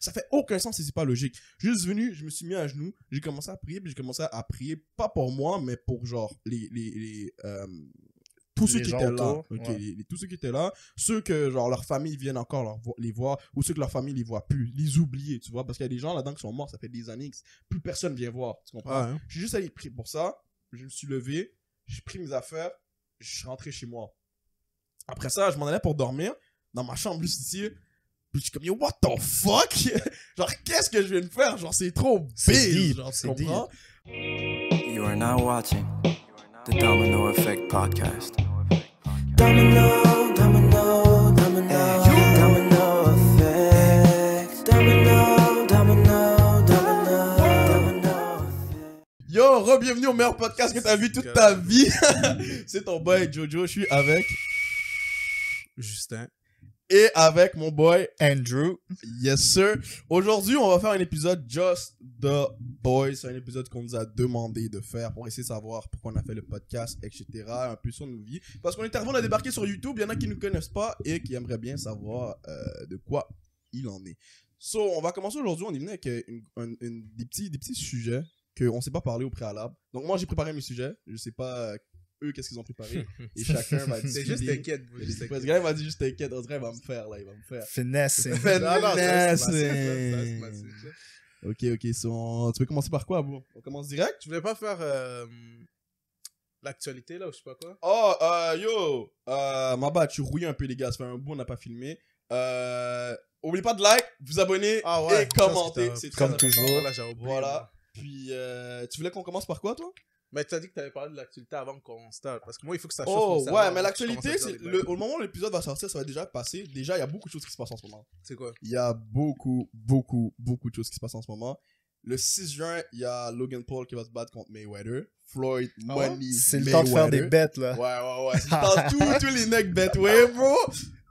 Ça fait aucun sens et c'est pas logique. Je suis juste venu, je me suis mis à genoux, j'ai commencé à prier, puis j'ai commencé à prier, pas pour moi, mais pour genre tous ceux Les qui gens étaient là, autour, ok, ouais. tous ceux qui étaient là, ceux que genre leur famille viennent encore les voir, ou ceux que leur famille les voit plus, les oublier, tu vois, parce qu'il y a des gens là-dedans qui sont morts, ça fait des années que plus personne vient voir, tu comprends? Ouais, hein. Je suis juste allé prier pour ça, je me suis levé, j'ai pris mes affaires, je suis rentré chez moi. Après ça, je m'en allais pour dormir, dans ma chambre juste ici, puis je suis comme, yo, what the fuck? Genre, qu'est-ce que je viens de faire? Genre, c'est trop C'est big, deep, genre, tu c'est comprends? You are now watching the Domino Effect Podcast. Domino, domino, domino, domino effect. Domino, domino, domino, domino effect. Yo, re-bienvenue au meilleur podcast que t'as vu toute ta vie. C'est ton boy Jojo, je suis avec... Justin. Et avec mon boy, Andrew. yes sir. Aujourd'hui, on va faire un épisode Just the Boys. C'est un épisode qu'on nous a demandé de faire pour essayer de savoir pourquoi on a fait le podcast, etc. Un peu sur nos vies. Parce qu'on est arrivé, on a débarqué sur YouTube. Il y en a qui ne nous connaissent pas et qui aimeraient bien savoir de quoi il en est. So, on va commencer aujourd'hui. On est venu avec des petits sujets qu'on ne s'est pas parlé au préalable. Donc, moi, j'ai préparé mes sujets. Je sais pas eux, qu'est-ce qu'ils ont préparé. Et chacun va C'est décider. juste t'inquiète, bro. Juste Ce t'inquiète. gars, il m'a dit juste t'inquiète. On dirait, il va me faire, là. Il va me faire. Finesse. Non, non, ça, c'est Finesse. massif, ça. Ok, tu veux commencer par quoi, bro? On commence direct? Tu voulais pas faire l'actualité, là, ou je sais pas quoi? Oh, ma bad, tu rouilles un peu, les gars. Ça fait un bout, on n'a pas filmé. Oubliez pas de like, vous abonner et commenter. C'est très Comme important. toujours. Voilà, j'ai oublié. Voilà. Puis, tu voulais qu'on commence par quoi, toi? Mais t'as dit que t'avais parlé de l'actualité avant qu'on start. Parce que moi, il faut que ça chauffe. Oh, mon cerveau ouais, avant mais que l'actualité, je commence à c'est dire des au moment où l'épisode va sortir, ça va déjà passer. Déjà, il y a beaucoup de choses qui se passent en ce moment. blagues. C'est quoi? Il y a beaucoup de choses qui se passent en ce moment. Le 6 juin, il y a Logan Paul qui va se battre contre Mayweather. Floyd, ouais? Money, C'est le temps de faire des bêtes, là. Ouais. C'est le temps tous les necks bet, ouais, bro.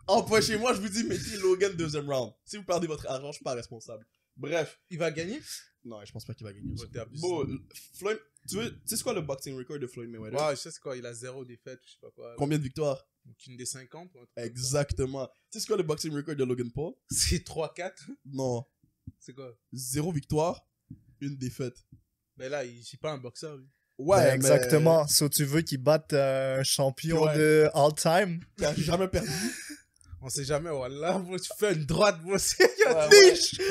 Empoichez-moi, je vous dis, mettez Logan deuxième round. Si vous perdez votre argent, je suis pas responsable. Bref. Il va gagner? Non, je pense pas qu'il va gagner. Ouais, t'es abusé. Bon, Floyd, tu sais quoi le boxing record de Floyd Mayweather? Ouais, je sais c'est quoi. Il a 0 défaite, je sais pas quoi. Combien de victoires? Une des 50 ou un truc comme ça. Exactement. Tu sais c'est quoi le boxing record de Logan Paul? C'est 3-4? Non. C'est quoi? 0 victoire, 1 défaite. Mais là, il n'est pas un boxeur, lui. Ouais, Ben, exactement. So, tu veux qu'il batte un champion Ouais. de all-time? Mais t'as jamais perdu. On sait jamais, voilà, bro, tu fais une droite, bro, c'est Ouais.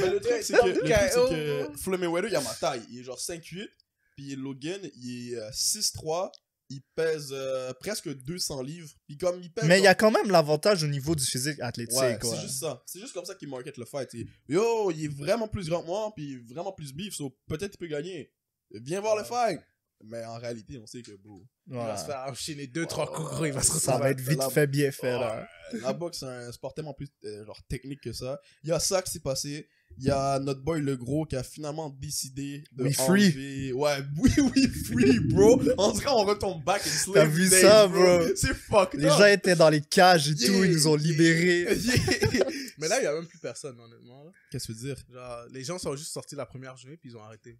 Mais le truc, c'est que Floyd Mayweather, il a ma taille. Il est genre 5'8". Puis Logan, il est 6'3". Il pèse presque 200 livres. Puis comme il pèse... Mais il y a quand même l'avantage au niveau du physique athlétique. Ouais, quoi. c'est juste ça. C'est juste comme ça qu'il market le fight. Yo, il est vraiment plus grand que moi, puis vraiment plus beef, so peut-être il peut gagner. Viens voir le fight. Mais en réalité, on sait que, bro, Il va Ouais. se faire enchaîner 2-3 coups gros, il va se Ça retrouver. va être vite fait, bien fait, là. la boxe, c'est un sport tellement plus genre technique que ça. Il y a ça qui s'est passé. Il y a notre boy le gros qui a finalement décidé de We enlever... Ouais, oui, free, bro. En tout cas, on retombe back in slave T'as vu days, ça, bro? C'est fucked Les up. gens étaient dans les cages et Yeah, tout, ils nous ont libérés. Yeah. Mais là, il y a même plus personne, honnêtement. Là. Qu'est-ce que tu veux dire? Genre, les gens sont juste sortis la première journée, puis ils ont arrêté.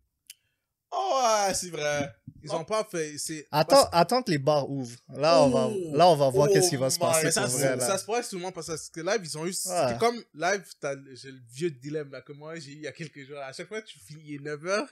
Oh, ouais, c'est vrai. Ils ont pas fait. Attends que les bars ouvrent. Là, on va voir qu'est-ce qui va se passer Mais ça, pour vrai, là. ça se pourrait souvent parce que live, ils ont eu. Ouais. C'était comme live, j'ai le vieux dilemme là, que moi j'ai eu il y a quelques jours. À chaque fois que tu finis, il est 9h,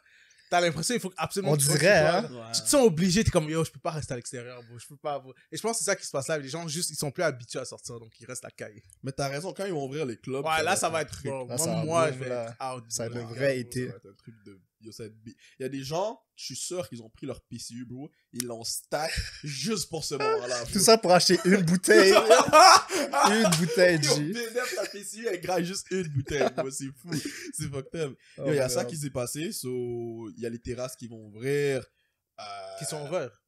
t'as l'impression qu'il faut absolument On que tu sois dirait, chez toi, hein. là. Tu te sens obligé, t'es comme yo, je peux pas rester à l'extérieur, bro, je peux pas. Bro. Et je pense que c'est ça qui se passe là. Les gens, juste, ils sont plus habitués à sortir, donc ils restent à caille. Mais t'as raison, quand ils vont ouvrir les clubs... Ouais, là, ça va un être. truc. Bon, Là, ça va moi, boom, je vais là. être out. Ça bro. va être vrai été. Ça va être un truc de... Yo, ça va être il y a des gens, je suis sûr qu'ils ont pris leur PCU, bro. Ils l'ont stack juste pour ce moment-là. Tout ça pour acheter une bouteille. Une bouteille, Yo, G. PDF, ta PCU, elle graille juste une bouteille, bro. C'est fou. C'est fucked up. Oh, Yo, il y a my ça God. qui s'est passé. So, il y a les terrasses qui vont ouvrir. Qui sont ouverts.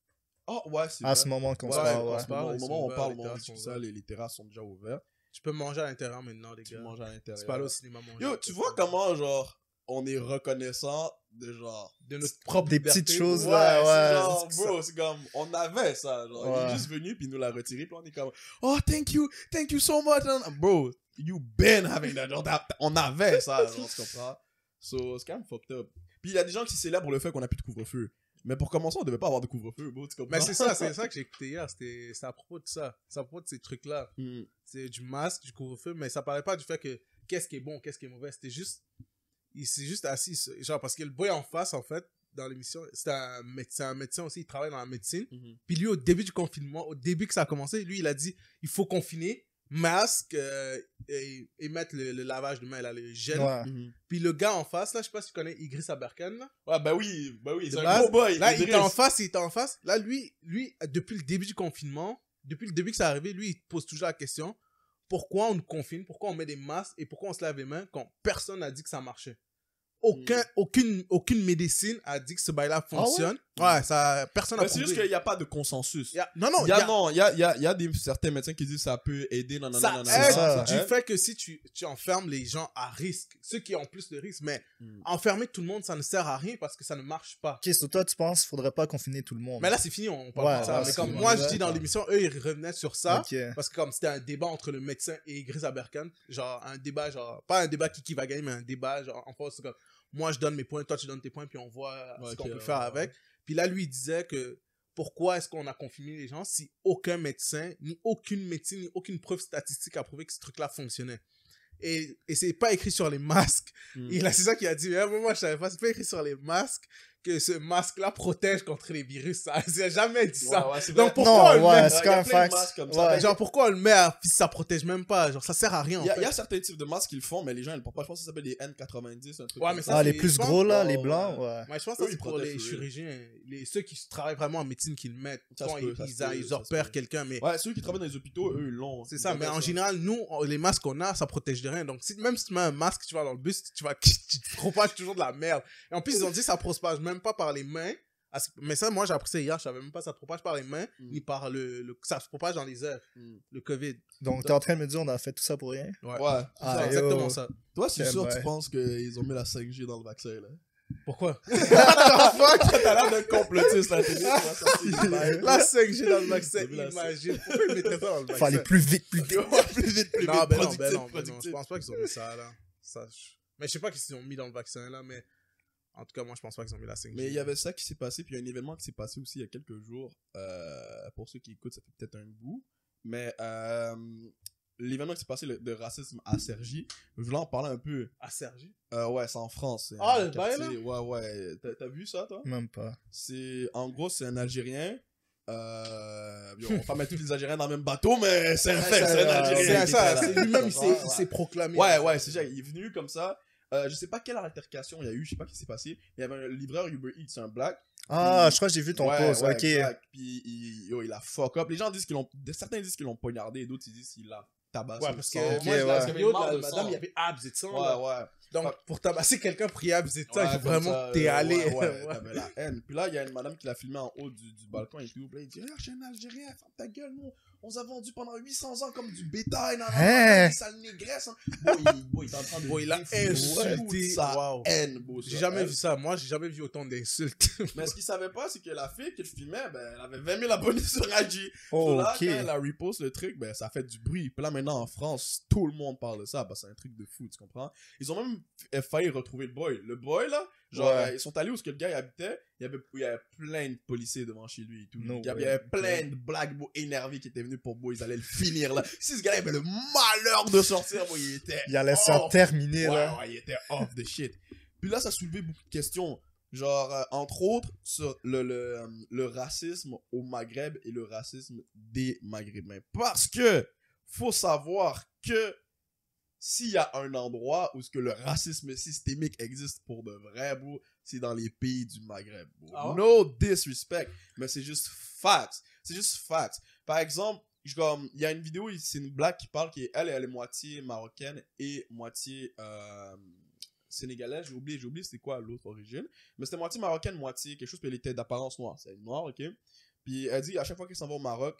Oh, ouais, c'est À vrai. ce moment qu'on se Ouais, parle, au ouais. se parle, ils sont moment où on ouverts, parle, les au moment où on terrasses discute sont ça, ouvertes. les terrasses sont déjà ouvertes. Tu peux manger à l'intérieur maintenant, les Tu gars. manges à l'intérieur. Tu peux aller au cinéma manger. Yo, tu vois comment, genre, on est reconnaissant de genre... De notre propre Des liberté. petites choses, Ouais, là, c'est ouais. genre, bro, c'est comme, on avait ça, genre, il Ouais. est juste venu, puis il nous l'a retiré, puis on est comme, oh, thank you so much, bro, you been having that, genre, on avait ça, genre, tu comprends? So, c'est quand même fucked up. Puis il y a des gens qui célèbrent le fait qu'on a plus de couvre-feu. Mais pour commencer, on devait pas avoir de couvre-feu, bro, tu comprends? Mais c'est ça que j'ai écouté hier. C'était à propos de ça. C'est à propos de ces trucs-là. Hmm. C'est du masque, du couvre-feu, mais ça parlait pas du fait que qu'est-ce qui est bon, qu'est-ce qui est mauvais. C'était juste il s'est juste assis, genre, parce que le boy en face, en fait, dans l'émission, c'est un médecin aussi, il travaille dans la médecine. Puis lui, au début du confinement, au début que ça a commencé, lui, il a dit, il faut confiner, masque, et mettre le lavage de main, là, le gel. Ouais. Puis le gars en face, là, je sais pas si tu connais Idriss Aberkan, là. Ouais, bah oui, c'est De un base, gros boy. Là, il Idriss. était en face. Là, lui, depuis le début du confinement, depuis le début que ça arrivé, lui, il pose toujours la question, pourquoi on nous confine, pourquoi on met des masques et pourquoi on se lave les mains quand personne n'a dit que ça marchait. Aucune médecine a dit que ce bail-là fonctionne. Ouais, ça, personne n'a Mais c'est prouvé. juste qu'il n'y a pas de consensus. Non, Il y a certains médecins qui disent que ça peut aider. Non, ça aide du fait que si tu enfermes les gens à risque, ceux qui ont plus de risque, mais enfermer tout le monde, ça ne sert à rien parce que ça ne marche pas. Ok, so toi, tu penses qu'il faudrait pas confiner tout le monde? Mais là, c'est fini, on parle pas de ça. ouais, Mais comme c'est moi, vrai. je dis dans l'émission, eux, ils revenaient sur ça. Ok. Parce que comme c'était un débat entre le médecin et Idriss Aberkan, genre un débat, genre, pas un débat qui va gagner, mais un débat, genre, en fait, c'est comme, moi, je donne mes points, toi, tu donnes tes points, puis on voit ce qu'on peut faire avec. Puis là, lui, il disait que pourquoi est-ce qu'on a confiné les gens si aucun médecin, ni aucune médecine, ni aucune preuve statistique a prouvé que ce truc-là fonctionnait. Et c'est pas écrit sur les masques. Et là, c'est ça qu'il a dit. Mais moi, je savais pas. C'est pas écrit sur les masques que ce masque-là protège contre les virus. Ça, il a jamais dit ça. Donc, pourquoi on le met? c'est quand même fact. Ouais. Genre, pourquoi on le met à ça protège même pas? Genre, ça sert à rien, en Il fait. y a certains types de masques qu'ils font, mais les gens, ils le portent pas. Je pense que ça s'appelle les N90, un truc Ouais, comme mais ça. ça, Ah, les c'est- plus je pense- gros, là, Ouais, les ouais. blancs, ouais. Ouais, je pense que Eux, ça, c'est ils pour protègent, les eux. chirurgiens, ceux qui travaillent vraiment en médecine qui le mettent. Ça se Souvent, peut, ça se peut, ils ça se opèrent peut. quelqu'un, mais Ouais, ceux qui travaillent dans les hôpitaux, eux, ils l'ont. c'est ça. Ils Mais ont en ça. général, nous, les masques qu'on a, ça protège de rien. Donc, même si tu mets un masque, tu vas dans le bus, tu te propages toujours de la merde. Et en plus, ils ont dit que ça propage même pas par les mains. Mais ça, moi, j'ai appris ça hier, je savais même pas ça se propage par les mains, ni par ça se propage dans les airs, le COVID. Donc, t'es en train de me dire on a fait tout ça pour rien? Ouais. Ouais. C'est Ah, exactement yo. ça. Toi, c'est Eh sûr, ben. tu penses qu'ils ont mis la 5G dans le vaccin, là. Pourquoi? T'as l'air d'un complotiste, là. T'es La 5G dans le vaccin, J'ai vu la imagine. Pourquoi ils mettraient ça dans le vaccin? Fallait plus vite, plus vite. plus vite, plus Non, vite. ben non, productif, ben non, productif. je pense pas qu'ils ont mis ça, là. Mais je sais pas qu'ils ont mis dans le vaccin, là, mais en tout cas, moi, je pense pas qu'ils ont mis la 5G. Mais il y avait ça qui s'est passé, puis il y a un événement qui s'est passé aussi il y a quelques jours. Pour ceux qui écoutent, ça fait peut-être un bout. Mais l'événement qui s'est passé de racisme à Cergy, je voulais en parler un peu. À Sergi? Ouais, c'est en France. c'est Ah, un le bail, quartier. Ouais. T'as vu ça, toi? Même pas. En gros, c'est un Algérien. On va pas mettre tous les Algériens dans le même bateau, mais c'est un fait, c'est un Algérien. C'est qui ça, était là. c'est lui-même, il Ouais. s'est proclamé. Ouais, c'est ça. Il est venu comme ça. Je sais pas quelle altercation il y a eu, je sais pas ce qui s'est passé. Il y avait un livreur Uber Eats, c'est un black. Ah, je crois que j'ai vu ton post. Ouais, Ok. exact. Puis il a fuck up. Les gens disent certains disent qu'ils l'ont poignardé, d'autres ils disent qu'il l'a tabassé. Ouais, au parce sang. que Ok, moi, je ouais. la vidéo de marre la de madame, sang. il y avait abs et de sang. là. Ouais. Donc, pour tabasser quelqu'un, pour y abs et de sang, il faut comme vraiment ça, que t'es allé. Ouais, t'avais la haine. Puis là, il y a une madame qui l'a filmé en haut du balcon et tout. Puis là, il dit ah, je suis un Algérien, ferme ta gueule, nous. On s'est vendu pendant 800 ans comme du bétail. Hein? Sale négresse. Hein. Boy, il est en train de. Bon, il a défouler insulté. sa Waouh. haine, beau. J'ai jamais vu ça. Moi, j'ai jamais vu autant d'insultes. Mais ce qu'il savait pas, c'est que la fille qu'il filmait, ben, elle avait 20 000 abonnés sur IG. Oh, Là, ok. quand elle a repost le truc, ben, ça fait du bruit. Puis là, maintenant, en France, tout le monde parle de ça. Parce que c'est un truc de fou, tu comprends? Ils ont même failli retrouver le boy. Le boy, là, genre, Ouais. ils sont allés où ce que le gars il habitait. Il y avait plein de policiers devant chez lui et tout. No il y way. avait plein de black boys énervés qui étaient venus pour boy. Ils allaient le finir, là. Si ce gars-là avait le malheur de sortir, boy, il était. Il allait s'en off. terminer, là. Ouais, il était off the shit. Puis là, ça soulevait beaucoup de questions. Genre, entre autres, sur le racisme au Maghreb et le racisme des Maghrébins. Parce que, faut savoir que s'il y a un endroit où ce que le racisme systémique existe pour de vrai, bro, c'est dans les pays du Maghreb, bro. Ah ouais? No disrespect, mais c'est juste facts. C'est juste facts. Par exemple, il y a une vidéo, c'est une blague qui parle, elle est moitié marocaine et moitié sénégalaise. J'ai oublié c'était quoi l'autre origine. Mais c'était moitié marocaine, moitié quelque chose, puis elle était d'apparence noire. C'est noire, ok? Puis elle dit, à chaque fois qu'elle s'en va au Maroc,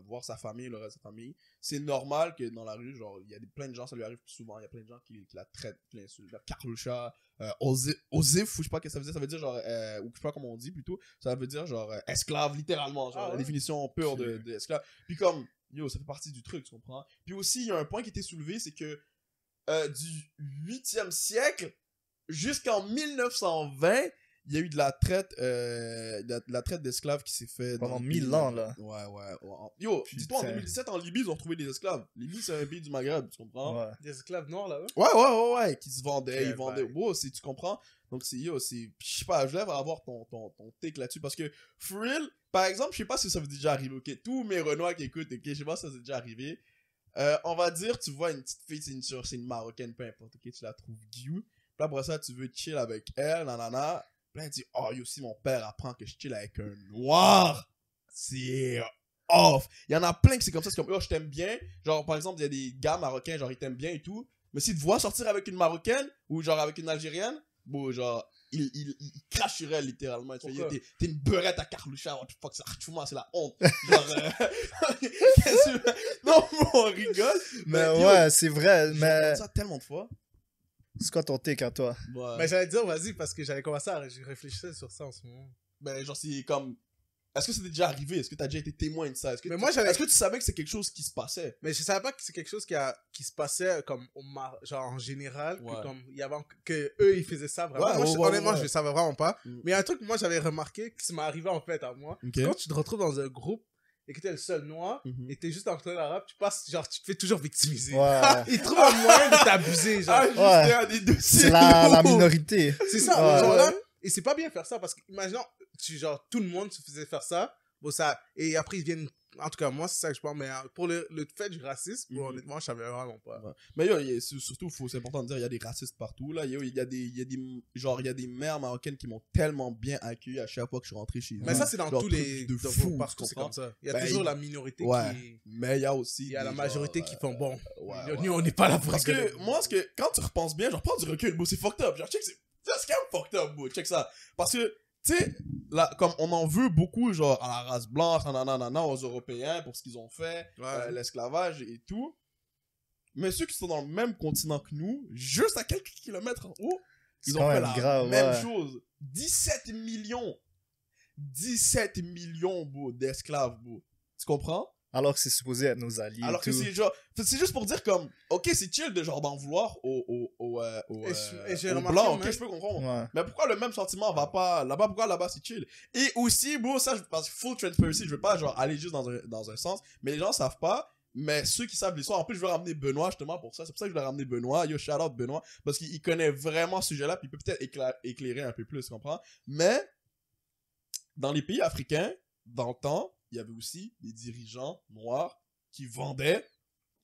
voir sa famille, le reste de sa famille, c'est normal que dans la rue, genre, il y a plein de gens, ça lui arrive plus souvent, il y a plein de gens qui la traitent, plein de Karloucha, Osif, ou je sais pas ce que ça veut dire, genre, ou je sais pas comment on dit plutôt, ça veut dire genre esclave, littéralement, genre, Ah ouais? la définition pure de esclave. Puis comme, yo, ça fait partie du truc, tu comprends? Puis aussi, il y a un point qui était soulevé, c'est que du 8e siècle jusqu'en 1920, il y a eu de la traite, de la traite d'esclaves qui s'est fait Pendant dans le 1000 pays. ans, là. Ouais. Yo, dis-toi, en Putain. 2017, en Libye, ils ont trouvé des esclaves. Libye, c'est un pays du Maghreb, tu comprends? Ouais. Des esclaves noirs là-bas. Ouais, qui se vendaient, Ok, ils vendaient. bye. Wow, tu comprends? Donc, je sais pas, je lève à avoir ton take là-dessus parce que, for real, par exemple, je sais pas si ça vous est déjà arrivé, ok? Tous mes Renois qui écoutent, ok? Je sais pas si ça vous est déjà arrivé. On va dire, tu vois une petite fille, c'est une Marocaine, peu importe, ok? Tu la trouves cute. Puis après ça, tu veux chill avec elle, nanana. Puis là, elle dit, oh, yo, si mon père apprend que je chill avec un noir, c'est off. Il y en a plein que c'est comme ça, c'est comme, oh, je t'aime bien. Genre, par exemple, il y a des gars marocains, genre, ils t'aiment bien et tout. Mais s'ils te voient sortir avec une Marocaine, ou genre avec une Algérienne, bon, genre, il crache sur elle, littéralement. Il te fait, yo, t'es une beurette à Carloucha, what the fuck, c'est la honte. Genre, qu'est-ce que non, on rigole. Mais yo, ouais, c'est vrai. j'ai Mais entendu ça tellement de fois. c'est quoi ton take à toi? Ouais. Mais j'allais dire, vas-y, parce que j'avais commencé à réfléchir sur ça en ce moment. Ben, genre, c'est comme. Est-ce que c'était déjà arrivé? Est-ce que t'as déjà été témoin de ça? Est-ce que, Mais moi, j'avais- est-ce que tu savais que c'est quelque chose qui se passait? Mais je savais pas que c'est quelque chose qui se passait comme genre en général, Ouais. que comme il y avait que eux ils faisaient ça vraiment. Ouais, Moi, ouais, honnêtement, ouais. je le savais vraiment pas. Mm. Mais il y a un truc que moi j'avais remarqué qui m'est arrivé en fait à moi. Ok. Quand tu te retrouves dans un groupe et que t'es le seul noir Mhm. et t'es juste en train d'arabe, tu passes genre tu te fais toujours victimiser. Ouais. Ils trouvent un moyen de t'abuser genre. Ah, juste Ouais. un des dossiers. C'est la minorité. C'est ça. Ouais. Genre là, et c'est pas bien faire ça parce que imaginons genre tout le monde se faisait faire ça. Bon ça et après ils viennent. En tout cas, moi, c'est ça que je pense. Mais pour le fait du racisme, bon, Mhm. honnêtement, je savais vraiment pas. Ouais. Mais yo, surtout, c'est important de dire, il y a des racistes partout, là. Yo, il y a des mères marocaines qui m'ont tellement bien accueilli à chaque fois que je suis rentré chez eux. Mais ça, c'est dans Genre, tous truc les. de dans- fou, partout, tu c'est comprends? comme ça. Il y a Ben, toujours il- la minorité Ouais. qui. Mais il y a aussi. Il y a la des majorité genre, qui font bon. ouais, Nous, on n'est pas là pour Parce rigoler. que moi, quand tu repenses bien, genre, prends du recul, bro, c'est fucked up. Genre, check, c'est quand même fucked up, bro. Check ça. Parce que, tu sais, là, comme on en veut beaucoup, genre, à la race blanche, nanana, aux Européens, pour ce qu'ils ont fait, Ouais. l'esclavage et tout. Mais ceux qui sont dans le même continent que nous, juste à quelques kilomètres en haut, C'est ils ont quand fait même la grave, même ouais. chose. 17 millions. 17 millions, bro, d'esclaves, bro. Tu comprends? Alors que c'est supposé être nos alliés. Alors et que tout. c'est genre, c'est juste pour dire comme, ok, c'est chill de genre d'en vouloir Et j'ai aux remarqué blancs, ok, même- je peux comprendre. Ouais. Mais pourquoi le même sentiment va pas là-bas, pourquoi là-bas c'est chill? Et aussi, bro, ça, parce que full transparency, je veux pas genre aller juste dans un sens, mais les gens savent pas, mais ceux qui savent l'histoire, en plus je veux ramener Benoît justement pour ça, c'est pour ça que je veux ramener Benoît, yo shout out Benoît, parce qu'il connaît vraiment ce sujet-là, puis il peut peut-être éclairer un peu plus, tu comprends? Mais, dans les pays africains, dans le temps, il y avait aussi des dirigeants noirs qui vendaient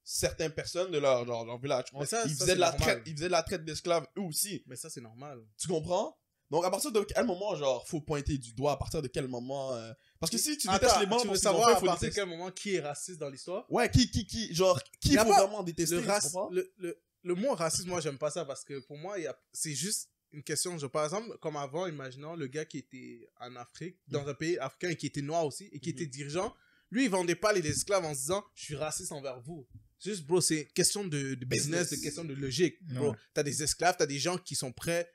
certaines personnes de leur village. Mais ça, ils ça, faisaient c'est de la normal. traite, ils faisaient de la traite d'esclaves eux aussi. Mais ça, c'est normal. Tu comprends? Donc à partir de quel moment genre faut pointer du doigt, à partir de quel moment parce que si tu détestes Attends, les blancs tu veux pour ce qu'ils ont savoir fait, à faut partir de détester. quel moment qui est raciste dans l'histoire? Ouais, genre qui Y a faut pas vraiment détester, Le, tu comprends? le mot raciste, moi, j'aime pas ça parce que pour moi, c'est juste une question. Par exemple, comme avant, imaginons le gars qui était en Afrique, dans un pays africain et qui était noir aussi et qui était dirigeant. Lui, il vendait pas les esclaves en se disant je suis raciste envers vous. Juste, bro, c'est question de business, de question de logique. Bro, Ouais. t'as des esclaves, t'as des gens qui sont prêts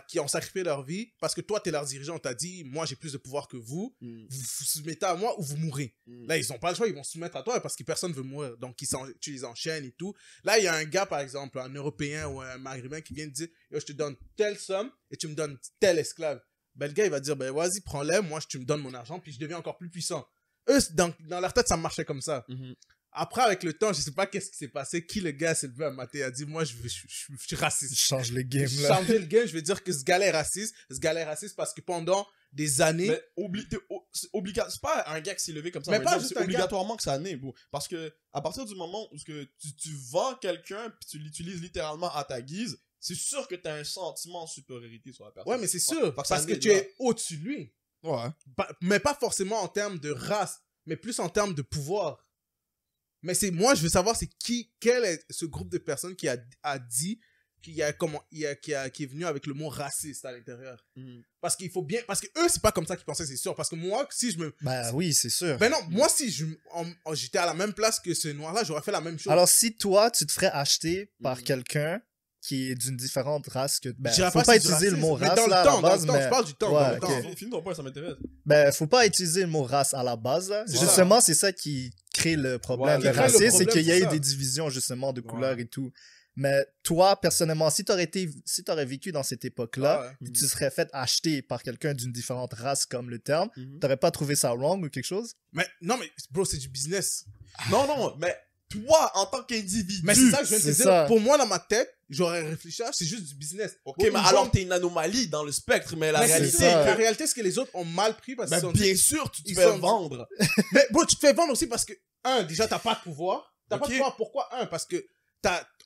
qui ont sacrifié leur vie parce que toi, t'es leur dirigeant. T'as dit moi, j'ai plus de pouvoir que vous. Mm, Vous vous soumettez à moi ou vous mourrez. mm. Là, ils n'ont pas le choix, ils vont se soumettre à toi parce que personne ne veut mourir. Donc, tu les enchaînes et tout. Là, il y a un gars, par exemple, un Européen ou un Maghrébin qui vient te dire yo, je te donne telle somme et tu me donnes tel esclave. Ben, le gars, il va dire ben, vas-y, prends-les, moi, tu me donnes mon argent, puis je deviens encore plus puissant. Eux, dans leur tête, ça marchait comme ça. Mhm. Après, avec le temps, je sais pas qu'est-ce qui s'est passé. Qui le gars s'est levé à mater et a dit moi, je suis raciste. Je change le game, Je là. changeais le game, je vais dire que ce gars-là est raciste. Ce gars-là est raciste parce que pendant des années. Mais c'est obligatoire, c'est pas un gars qui s'est levé comme ça, Mais mais pas non, juste c'est un gars. obligatoirement que ça naît, bro. Parce que à partir du moment où tu vends quelqu'un puis tu l'utilises littéralement à ta guise, c'est sûr que t'as un sentiment de supériorité sur la personne. Ouais, mais c'est sûr. Fait que ça Parce que naît tu là. es au-dessus de lui. Ouais. Mais pas forcément en termes de race, mais plus en termes de pouvoir. Mais moi, je veux savoir, c'est quel est ce groupe de personnes qui a dit, qui est venu avec le mot raciste à l'intérieur. Mhm. Parce qu'il faut bien, parce que eux, c'est pas comme ça qu'ils pensaient, c'est sûr. Parce que moi, si je me, Ben oui, c'est sûr. ben non, moi, si j'étais à la même place que ce noir-là, j'aurais fait la même chose. Alors, si toi, tu te ferais acheter par Mhm. quelqu'un qui est d'une différente race que... Ben, Je dirais faut pas pas c'est du utiliser le mot racisme, mais race, dans le là, à temps, la base, dans le temps, mais... je parle du temps, Ouais, dans le ok. temps. Finis ton point, ça m'intéresse. Ben, faut pas utiliser le mot race à la base, là. C'est Justement, c'est ça qui crée le problème Ouais, de qui crée le racisme, c'est problème, qu'il y a c'est eu ça. des divisions, justement, de couleurs Ouais. et tout. Mais toi, personnellement, si t'aurais vécu dans cette époque-là, Ah ouais. puis tu serais fait acheter par quelqu'un d'une différente race, comme le terme, Mhm. t'aurais pas trouvé ça wrong ou quelque chose? Mais non, mais bro, c'est du business. Non, mais toi, en tant qu'individu. Mais c'est ça que je viens de te C'est dire. ça. Pour moi, dans ma tête, j'aurais réfléchi, c'est juste du business. Ok, Bon, mais ils alors vendent- t'es une anomalie dans le spectre, mais la Mais c'est réalité ça. est La que. réalité, c'est que les autres ont mal pris parce Ben, qu'ils sont bien sûr, tu te ils fais sont- vendre. Mais bro, tu te fais vendre aussi parce que, déjà, t'as pas de pouvoir. T'as pas Ok. de pouvoir. Pourquoi? Parce que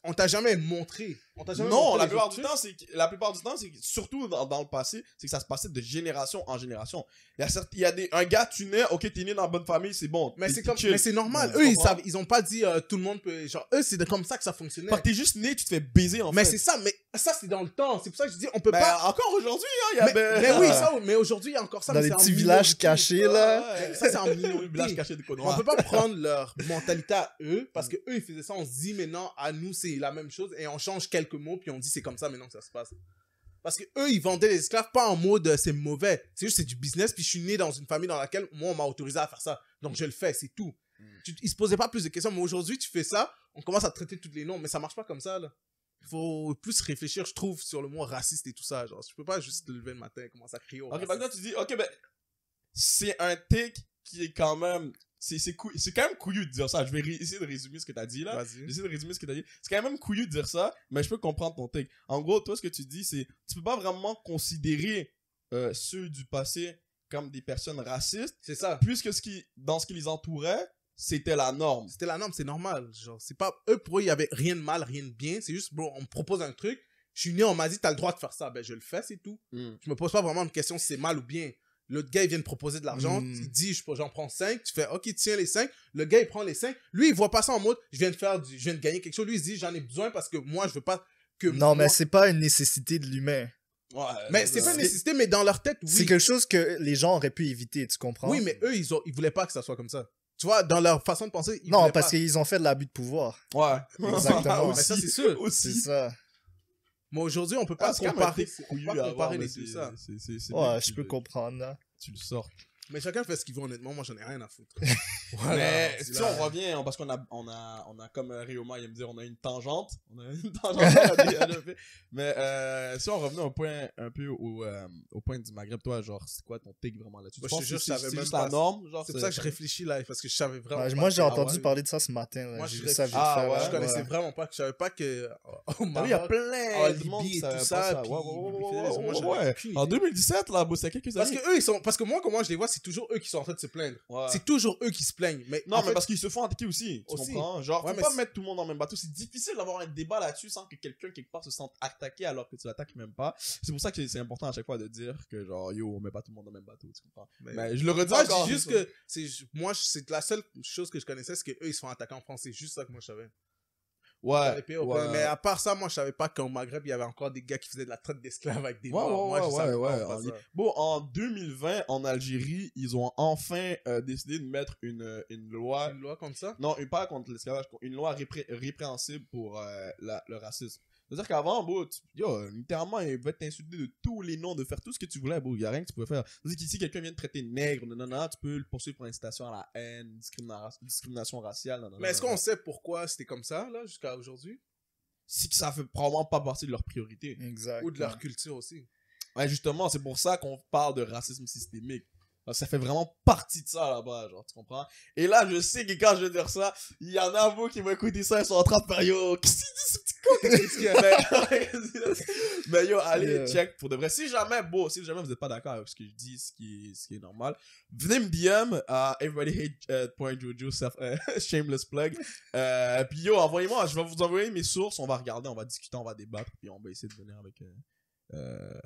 on t'a jamais montré. On t'a jamais Non, montré la les plupart autres du trucs. temps, la plupart du temps, c'est que, surtout dans le passé, c'est que ça se passait de génération en génération. Il y a un gars, tu nais, ok, t'es né dans la bonne famille, c'est bon. Mais t'es- c'est t'es comme, chill. mais c'est normal. Ouais, Eux, tu ils comprends? savent, ils ont pas dit, tout le monde peut, genre, eux, c'est comme ça que ça fonctionnait. Quand t'es juste né, tu te fais baiser en Mais fait. c'est ça, mais ça, c'est dans le temps. C'est pour ça que je dis, on peut Ben, pas. encore aujourd'hui, hein, il y a Mais oui, ça, mais aujourd'hui, il y a encore ça. Dans mais les c'est en petits villages minorité. cachés, là. Ouais. Ça, c'est en Le minorité. village caché de On Côte-Noire. peut pas prendre leur mentalité à eux, parce que eux, ils faisaient ça, on se dit, maintenant, à nous, c'est la même chose, et on change quelques mots, puis on dit, c'est comme ça maintenant que ça se passe. Parce que eux, ils vendaient les esclaves pas en mode, c'est mauvais. C'est juste, c'est du business, puis je suis né dans une famille dans laquelle, moi, on m'a autorisé à faire ça. Donc, je le fais, c'est tout. Ils se posaient pas plus de questions, mais aujourd'hui, tu fais ça, on commence à te traiter tous les noms, mais ça marche pas comme ça, là. Il faut plus réfléchir, je trouve, sur le mot raciste et tout ça. Genre, tu peux pas juste te lever le matin et commencer à crier au Ok, raciste. maintenant tu dis, ok, ben, c'est un take qui est quand même, c'est quand même couillu de dire ça. Je vais essayer de résumer ce que t'as dit là. Vas-y. J'essaie de résumer ce que t'as dit. C'est quand même couillu de dire ça, mais je peux comprendre ton take. En gros, toi, ce que tu dis, c'est, tu peux pas vraiment considérer ceux du passé comme des personnes racistes, C'est ça. puisque dans ce qui les entourait, c'était la norme. C'était la norme, c'est normal. Genre, c'est pas, eux, pour eux, il y avait rien de mal, rien de bien. C'est juste, bro, on me propose un truc. Je suis né, on m'a dit, t'as le droit de faire ça. Ben, je le fais, c'est tout. Je me pose pas vraiment une question si c'est mal ou bien. L'autre gars, il vient de proposer de l'argent. Il dit, j'en prends 5. Tu fais, ok, tiens les 5. Le gars, il prend les 5. Lui, il voit pas ça en mode, je viens de gagner quelque chose. Lui, il se dit, j'en ai besoin parce que moi, je veux pas que. Non, mais moi- c'est pas une nécessité de l'humain. Ouais, Mais c'est pas une nécessité, mais dans leur tête, oui. C'est quelque chose que les gens auraient pu éviter, tu comprends? Oui, mais eux, ils voulaient pas que ça soit comme ça. Tu vois, dans leur façon de penser, ils Non, voulaient parce pas. qu'ils ont fait de l'abus de pouvoir. Ouais. Exactement. Mais ça, c'est sûr. C'est Aussi. ça. Mais aujourd'hui, on peut pas C'est quand même un comparer, take on peut couillu pas à avoir, comparer mais les deux, ça. c'est Ouais, bien je que peux comprendre, là. tu le sors. Mais chacun fait ce qu'il veut, honnêtement. Moi, j'en ai rien à foutre. Mais c'est si là. on revient, parce qu'on a comme Ryoma, il va me dire, on a une tangente. On a une tangente à développer. Mais si on revenait au point, un peu au point du Maghreb, toi, genre, c'est quoi ton take vraiment là-dessus? Moi, Tu je te penses jure, que je savais c'est même juste pas la norme? Genre, C'est pour ça que je réfléchis là, parce que je savais vraiment Ouais, pas. moi, j'ai que- entendu ouais. parler de ça ce matin. Là. Moi, J'ai je vu ça vite Ah, fait, ouais, là. Je connaissais Ouais. vraiment pas, que je savais pas que au Ah oui, il y a Maroc, plein en de monde Libye qui et savait tout pas ça, ça. puis Ouais, moi, j'en ai ouais. aucune En idée. 2017, là, c'est quelques parce années. que eux, ils sont, parce que moi, comment je les vois, c'est toujours eux qui sont en train de se plaindre. Ouais. C'est toujours eux qui se plaignent. Mais Non, en mais fait, parce qu'ils se font attaquer aussi, tu Aussi. comprends? Genre, Ouais, faut mais pas c'est- mettre tout le monde dans le même bateau. C'est difficile d'avoir un débat là-dessus sans que quelqu'un, quelque part, se sente attaqué alors que tu l'attaques même pas. C'est pour ça que c'est important à chaque fois de dire que, genre, yo, on met pas tout le monde dans le même bateau, tu comprends? Mais je le redis moi, encore. je dis juste que c'est la seule chose que je connaissais, c'est qu'eux, ils se font attaquer en France. C'est juste ça que moi, je savais. Dans Ouais. les pays européens. Mais à part ça, moi, je savais pas qu'au Maghreb, il y avait encore des gars qui faisaient de la traite d'esclaves avec des noirs. Moi, je savais pas ça. Bon, en 2020, en Algérie, ils ont enfin décidé de mettre une loi. Une loi comme ça? Non, pas contre l'esclavage, une loi répréhensible pour le racisme. C'est-à-dire qu'avant, littéralement, ils pouvaient t'insulter de tous les noms, de faire tout ce que tu voulais, il n'y a rien que tu pouvais faire. C'est-à-dire qu'ici, quelqu'un vient de traiter de nègre, tu peux le poursuivre pour incitation à la haine, discrimination raciale, Mais est-ce qu'on sait pourquoi c'était comme ça, là, jusqu'à aujourd'hui? C'est que ça fait probablement pas partie de leurs priorités. Exact. Ou de leur culture aussi? Ouais, justement, c'est pour ça qu'on parle de racisme systémique. Parce que ça fait vraiment partie de ça là-bas, genre, tu comprends? Et là, je sais que quand je vais dire ça, il y en a vous qui vont écouter ça, ils sont en train de faire yo, qu'est-ce qu'il dit ce petit con? Qu'est-ce qu'il a mais yo, allez, Yeah. check pour de vrai. Si jamais vous n'êtes pas d'accord avec ce que je dis, ce qui est normal, venez me DM à everybody.jojo shameless plug. Puis yo, envoyez-moi, je vais vous envoyer mes sources, on va regarder, on va discuter, on va débattre, puis on va essayer de venir avec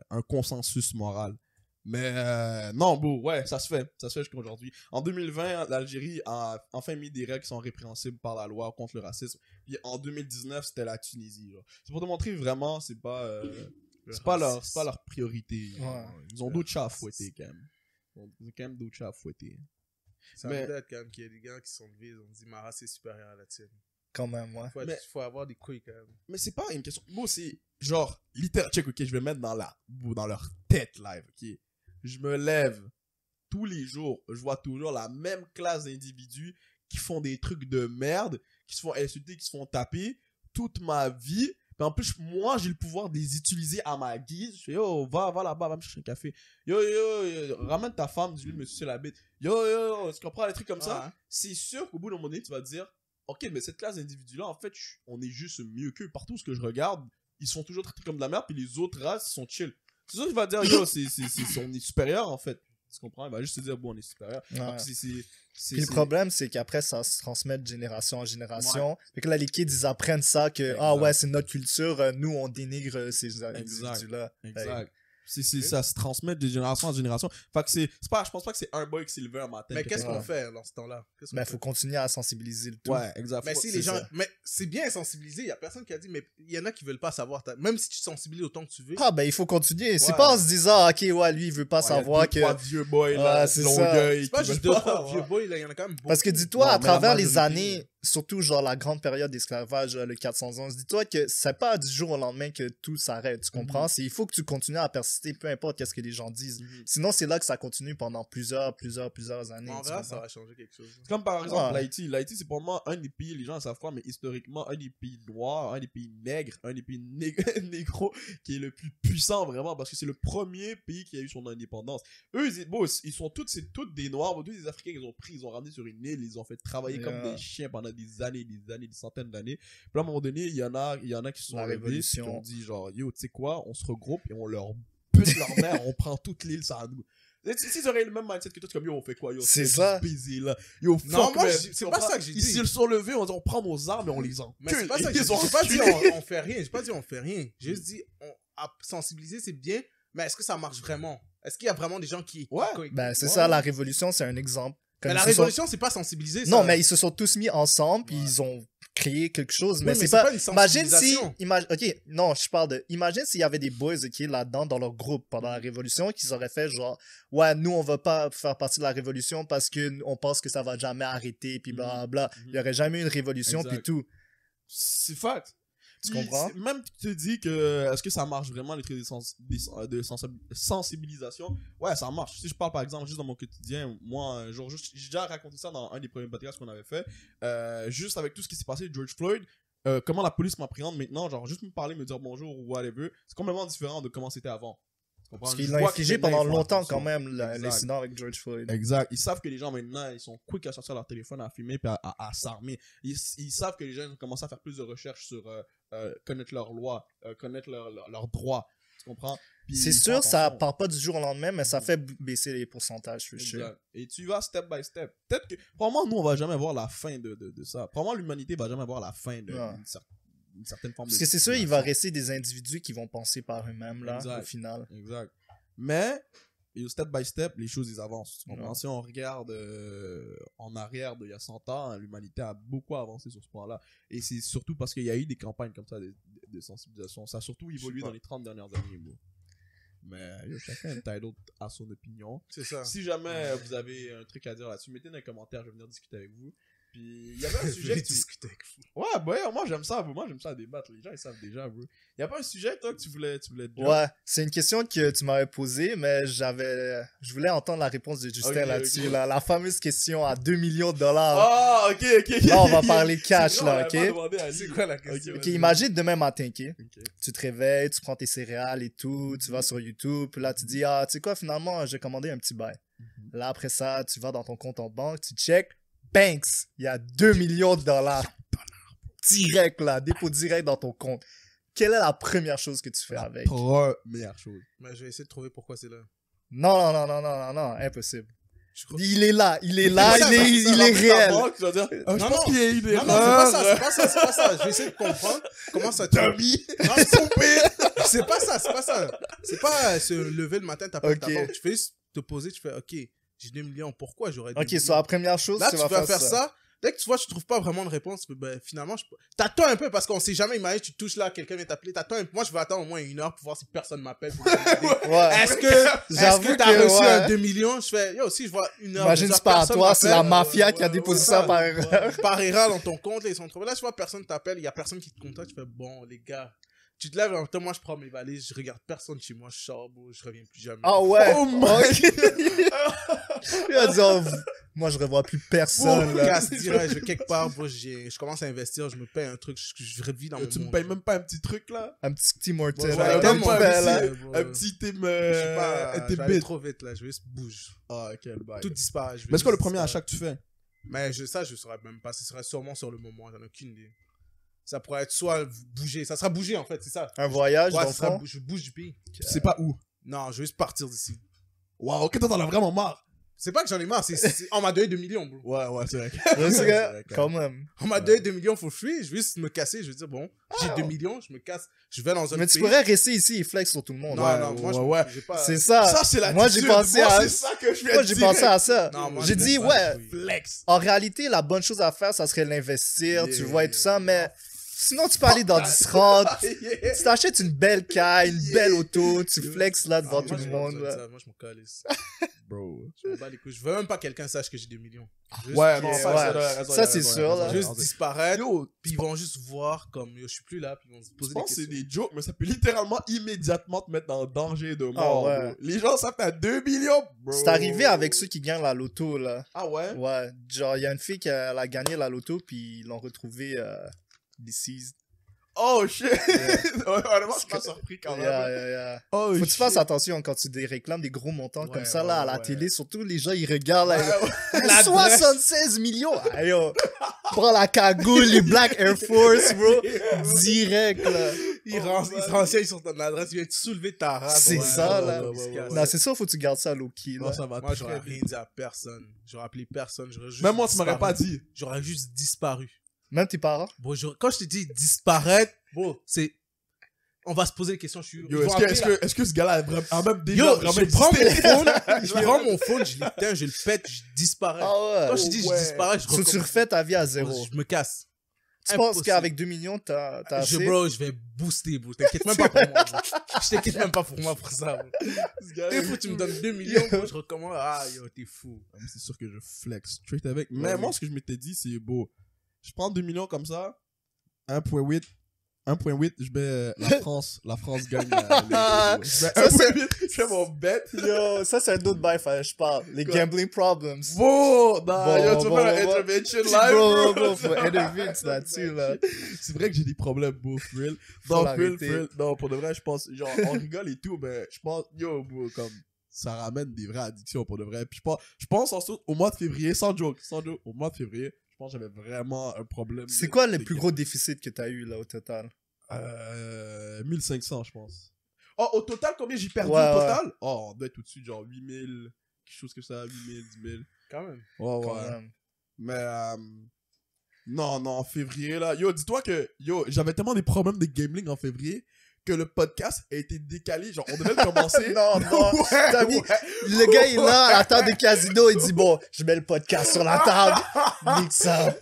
un consensus moral. Mais non, ouais, ça se fait jusqu'à aujourd'hui. En 2020, l'Algérie a enfin mis des règles qui sont répréhensibles par la loi contre le racisme. Puis en 2019, c'était la Tunisie. Genre. C'est pour te montrer vraiment, c'est pas leur priorité. Ouais. Ils ont d'autres chats à fouetter quand même. Ils ont quand même d'autres chats à fouetter. Ça Mais- peut être quand même qu'il y a des gars qui sont levés, ils ont dit ma race est supérieure à la tienne. Quand même, ouais. Faut avoir des couilles quand même. Mais c'est pas une question. Bon, c'est genre, littéralement, check, ok, je vais mettre dans leur tête live, ok. Je me lève tous les jours, je vois toujours la même classe d'individus qui font des trucs de merde, qui se font insulter, qui se font taper, toute ma vie. Mais en plus, moi, j'ai le pouvoir de les utiliser à ma guise. Je fais, yo, va là-bas, va me chercher un café. Yo, ramène ta femme, dis-lui de me sucer la bite. Yo, tu comprends les trucs comme ça? Ouais. C'est sûr qu'au bout d'un moment donné, tu vas te dire, ok, mais cette classe d'individus-là, en fait, on est juste mieux qu'eux. Partout ce que je regarde, ils sont toujours traités comme de la merde, puis les autres races sont chill. C'est sûr qu'il va dire, yo, on est supérieur, en fait. Tu comprends? Il va juste te dire, bon, on est supérieur. Ouais. Donc, Puis le problème, c'est qu'après, ça se transmet de génération en génération. Fait que là, les kids, ils apprennent ça, que, ah ouais, c'est notre culture, nous, on dénigre ces individus-là. Exact. Ça se transmet de génération en génération. Fait que je pense pas que c'est un boy qui s'est levé un matin. Mais qu'est-ce qu'on fait dans ce temps-là? Ben, faut continuer à sensibiliser le tout. Ouais, exact. Mais si les gens. Mais c'est bien sensibiliser. Il y a personne qui a dit, mais il y en a qui veulent pas savoir. Même si tu sensibilises autant que tu veux. Ah, ben, il faut continuer. C'est Ouais. pas en se disant, ok, ouais, lui, il veut pas savoir que. Il y a 2-3 vieux boys, là, c'est Longueuil. C'est pas qui juste veulent 2-3 vieux boys, là. Il y en a quand même beaucoup. Parce que dis-toi, Non, à mais la travers les majorité, années, surtout genre la grande période d'esclavage, le 400 ans, dis-toi que c'est pas du jour au lendemain que tout s'arrête, tu comprends? Il faut que tu continues à persister, peu importe qu'est-ce que les gens disent. Sinon, c'est là que ça continue pendant plusieurs années. On tu verra, comprends? ça va changer quelque chose. C'est comme par exemple Ouais. l'Haïti. L'Haïti, c'est pour moi un des pays, les gens le savent pas, mais historiquement, un des pays noirs, un des pays nègres, un des pays négros qui est le plus puissant vraiment parce que c'est le premier pays qui a eu son indépendance. Eux, ils sont tous, c'est tous des noirs, tous des Africains qu'ils ont pris, ils ont ramené sur une île, ils ont fait travailler comme des chiens pendant des années, des centaines d'années. Puis là, à un moment donné, il y en a qui se sont La levés, qui révolution. ont dit genre, yo, tu sais quoi, on se regroupe et on leur bute leur mère, on prend toute l'île, ça à nous. S'ils auraient le même mindset que toi, tu comme yo, on fait quoi, yo, C'est se ça. baiser là. Yo, Non, fuck, moi, man. c'est pas ça que j'ai Ils dit. se sont levés, on prend nos armes et on les encule. Mais c'est pas ça que j'ai Ils dit. ont J'ai pas dit reculé. on fait rien. J'ai pas dit on fait rien. J'ai juste dit sensibiliser, c'est bien. Mais est-ce que ça marche vraiment? Est-ce qu'il y a vraiment des gens qui. Ouais. Ben, c'est Ouais. ça, la révolution, c'est un exemple. Comme Mais la ils se sont- révolution, c'est pas sensibiliser. Non, ça. mais ils se sont tous mis ensemble, puis Ouais. ils ont créé quelque chose. Oui, mais mais c'est c'est pas. pas une Imagine si. sensibilisation. Ok, non, je parle de. Imagine s'il y avait des boys qui là-dedans dans leur groupe pendant la révolution, qu'ils auraient fait genre, ouais, nous on va pas faire partie de la révolution parce que on pense que ça va jamais arrêter, puis blablabla. Il y aurait jamais eu une révolution, Exact. puis tout. C'est fact. Tu comprends? Même tu te dis que est-ce que ça marche vraiment les trucs de sensibilisation? Ouais, ça marche. Si je parle par exemple juste dans mon quotidien, moi un jour j'ai déjà raconté ça dans un des premiers podcasts qu'on avait fait, juste avec tout ce qui s'est passé George Floyd, comment la police m'appréhende maintenant, genre juste me parler, me dire bonjour ou whatever, c'est complètement différent de comment c'était avant. Tu comprends? Parce qu'ils Je l'ont vois infligé que maintenant, pendant ils font longtemps attention. quand même, Exact. l'incident avec George Floyd. Exact. Ils savent que les gens maintenant, ils sont quick à sortir leur téléphone, à filmer puis à s'armer. Ils savent que les gens commencent à faire plus de recherches sur connaître leurs lois, connaître leurs droits. Tu comprends? Puis C'est ils sûr, font ça attention. part pas du jour au lendemain, mais ça fait baisser les pourcentages, je suis sûr. Exact. Et tu vas step by step. Peut-être que, probablement, nous, on va jamais voir la fin de ça. Probablement, l'humanité va jamais voir la fin d'une Ouais. certaine forme Parce de que c'est sûr, il va civilisation. rester des individus qui vont penser par eux-mêmes, là, Exact. au final. Exact. Mais, et step by step, les choses, ils avancent. Tu comprends? Ouais. Si on regarde en arrière d'il y a 100 ans, l'humanité a beaucoup avancé sur ce point-là. Et c'est surtout parce qu'il y a eu des campagnes comme ça de sensibilisation. Ça a surtout évolué pas. dans les 30 dernières années, moi. Mais chacun entitled à son opinion. C'est ça. Si jamais vous avez un truc à dire là-dessus, mettez dans les commentaires, je vais venir discuter avec vous. Puis il y avait un sujet que tu... discuter avec vous. Ouais, bah, moi j'aime ça, moi j'aime ça débattre. Les gens ils savent déjà, bro. Il y a pas un sujet, toi, que tu voulais dire? Ouais, c'est une question que tu m'avais posée, mais je voulais entendre la réponse de Justin Ok, là-dessus, ok. là, la fameuse question à 2 millions de $. Ah, ok. Là, on va parler cash, C'est là, vrai, on avait ok? pas demandé à Ali. C'est quoi la question? Ok, imagine demain matin, ok? Ok. Tu te réveilles, tu prends tes céréales et tout, tu vas sur YouTube, puis là, tu dis, ah, tu sais quoi, finalement, j'ai commandé un petit bail. Là, après ça, tu vas dans ton compte en banque, tu check, banks, il y a 2 millions de $. Direct, là, dépôt direct dans ton compte. Quelle est la première chose que tu fais avec? Première chose. Mais je vais essayer de trouver pourquoi c'est là. Non, impossible. Je crois- Il est là, il est réel. Tu vas dire, je Non, pense non. qu'il y a eu des Non, non, c'est pas ça. Je vais essayer de comprendre comment ça te... Dummy. Non, c'est pas ça. C'est pas se lever le matin, t'appelles ta Ok. banque. Tu fais juste te poser, tu fais, ok, j'ai 2 millions, pourquoi j'aurais 2 Ok, millions? sur la première chose, Là, tu tu vas vas faire faire ça. ça. Dès que tu vois, tu trouves pas vraiment de réponse, ben, finalement, t'attends un peu parce qu'on sait jamais. Imagine, tu touches là, quelqu'un vient t'appeler. T'attends un peu. Moi, je vais attendre au moins 1 heure pour voir si personne m'appelle. pour me demander, Ouais. Est-ce J'avoue que t'as que, reçu ouais. un 2 millions? Je fais, yo, si je vois 1 heure. Imagine, 2 heures, c'est pas à personne toi, c'est la m'appelle, mafia qui a déposé ça par erreur. par erreur dans ton compte, là, ils sont trouvés. Là, tu vois, personne t'appelle, il y a personne qui te contacte. Tu fais, bon, les gars, Tu te lèves, en même temps, moi, je prends mes valises, je regarde personne chez moi, je sors, bro, je reviens plus jamais. Ah ouais. Oh my Il a dit, oh, moi, je revois plus personne, Je là. casse direct, je vais quelque part, bro, je commence à investir, je me paye un truc, je revis dans mon Tu me monde. payes même pas un petit truc là? Un petit Tim Hortons. Ouais, là. ouais, T'aimes ouais, pas, ouais, là. ouais. Un petit team. Je sais pas, un team j'allais bit. trop vite, là, je vais juste bouge. Ah, quel bail. Tout disparaît. Mais c'est quoi le premier achat que tu fais? Mais ça, je saurais même pas. Ce serait sûrement sur le moment. J'en ai aucune idée. Ça pourrait être soit bouger. Ça sera bouger, en fait, c'est ça. Un voyage, Ouais, dans le fond. je bouge du pays. Tu sais pas où? Non, je vais juste partir d'ici. Waouh, ok, toi t'en as vraiment marre. C'est pas que j'en ai marre. On m'a donné 2 millions, bro. Ouais, c'est vrai. Ouais, c'est que, vrai, quand même. On m'a donné 2 millions for free. Je vais juste me casser. Je vais dire, bon, j'ai 2 millions, je me casse. Je vais dans un Mais pays. tu pourrais rester ici et flex sur tout le monde. Non, Ouais, non, moi, ouais. j'ai pas. C'est ça. Ça, c'est la Moi, j'ai pensé à. C'est ça que je viens Moi, de j'ai dire. pensé à ça. Non, moi, J'ai je dit, laisse pas ouais. les couilles. Flex. En réalité, la bonne chose à faire, ça serait l'investir, tu Yeah. vois, et tout ça, mais sinon, tu peux aller dans 10-30, tu t'achètes une belle caille, une belle auto, tu flexes là devant Ah, tout moi, le j'ai pas monde. besoin de là. ça. Moi, je me calisse. Bro. Je me bats les couilles. Je veux même pas que quelqu'un sache que j'ai 2 millions. Juste Ouais, qu'ils- non, ouais. Ça, c'est sûr, là. Juste disparaître. Yo, Puis ils vont juste voir comme yo, je suis plus là. Puis ils vont se je poser pense des que c'est questions. des jokes, mais ça peut littéralement immédiatement te mettre en danger de Ah mort. ouais. Bro. Les gens savent que t'as 2 millions, bro. C'est arrivé avec ceux qui gagnent la loto, là. Ah ouais? Ouais, genre, il y a une fille qui elle a gagné la loto, puis ils l'ont retrouvée deceased. Oh shit! Honnêtement, je suis pas surpris quand même. Yeah. Oh Faut que tu shit. fasses attention quand tu réclames des gros montants comme Ouais, ça, là, à la ouais. télé. Surtout, les gens, ils regardent, là. Ouais, ouais. La 76 millions! Ah, yo. Prends la cagoule, les Black Air Force, bro. Direct, là. Ils se renseignent sur ton adresse. Ils viennent te soulever ta race. C'est ça, là. ouais. Non, c'est ça, faut que tu gardes ça low-key, là. Non, ça va Moi, très j'aurais vite. rien dit à personne. J'aurais appelé personne. J'aurais juste Même moi, tu m'aurais disparu. pas dit. J'aurais juste disparu. Même tes parents? Bon, quand je te dis disparaître, bon, c'est. On va se poser des questions. Je suis. Yo, ils vont est-ce appeler est-ce que ce gars-là a même déjà Yo, vraiment je prends mon existé? phone, je l'éteins, je le pète, je disparais. Ah Quand ouais. je dis ouais. je disparais, je So, tu recommence. refais ta vie à zéro. Je me casse. Tu penses Impossible. qu'avec 2 millions, t'as assez? Je vais booster, bro. T'inquiète même pas pour moi, bro. Je t'inquiète même pas pour moi pour ça, bro. Ce gars-là, Des fois, tu me donnes 2 millions, bro, je recommence. Ah, yo, t'es fou. Ah, mais c'est sûr que je flex straight avec. Mais moi, ce que je m'étais dit, c'est beau. Je prends 2 millions comme ça, 1.8, je mets la France gagne. Je mets 1.8, je fais mon bet. Yo, ça, c'est un autre bail, je parle. Les Quoi? gambling problems. Bon, yo, tu peux bon, faire un bon. intervention live, Bro, faut intervenir là-dessus, là. C'est vrai que j'ai des problèmes, bro, for real. Faut Non, l'arrêter. for real. Non, pour de vrai, je pense, genre, on rigole et tout, mais je pense, yo, bro, comme, ça ramène des vraies addictions, pour de vrai. Puis je pense ensuite, au mois de février, sans joke, au mois de février, je pense que j'avais vraiment un problème. C'est quoi le plus gros déficit que t'as eu, là, au total? 1500, je pense. Oh, au total, combien j'ai perdu Ouais, au total? Oh, on doit être tout de suite, genre 8000, quelque chose que ça, 8000, 10 000. Quand même. Ouais, Quand ouais. même. Mais, non, en février, là. Yo, dis-toi que, j'avais tellement des problèmes de gambling en février que le podcast a été décalé. Genre, on devait le commencer. Non, non. Ouais, T'as mis- ouais. Le gars, il est là, à la table des casinos, il dit, bon, je mets le podcast sur la table. Nique ça.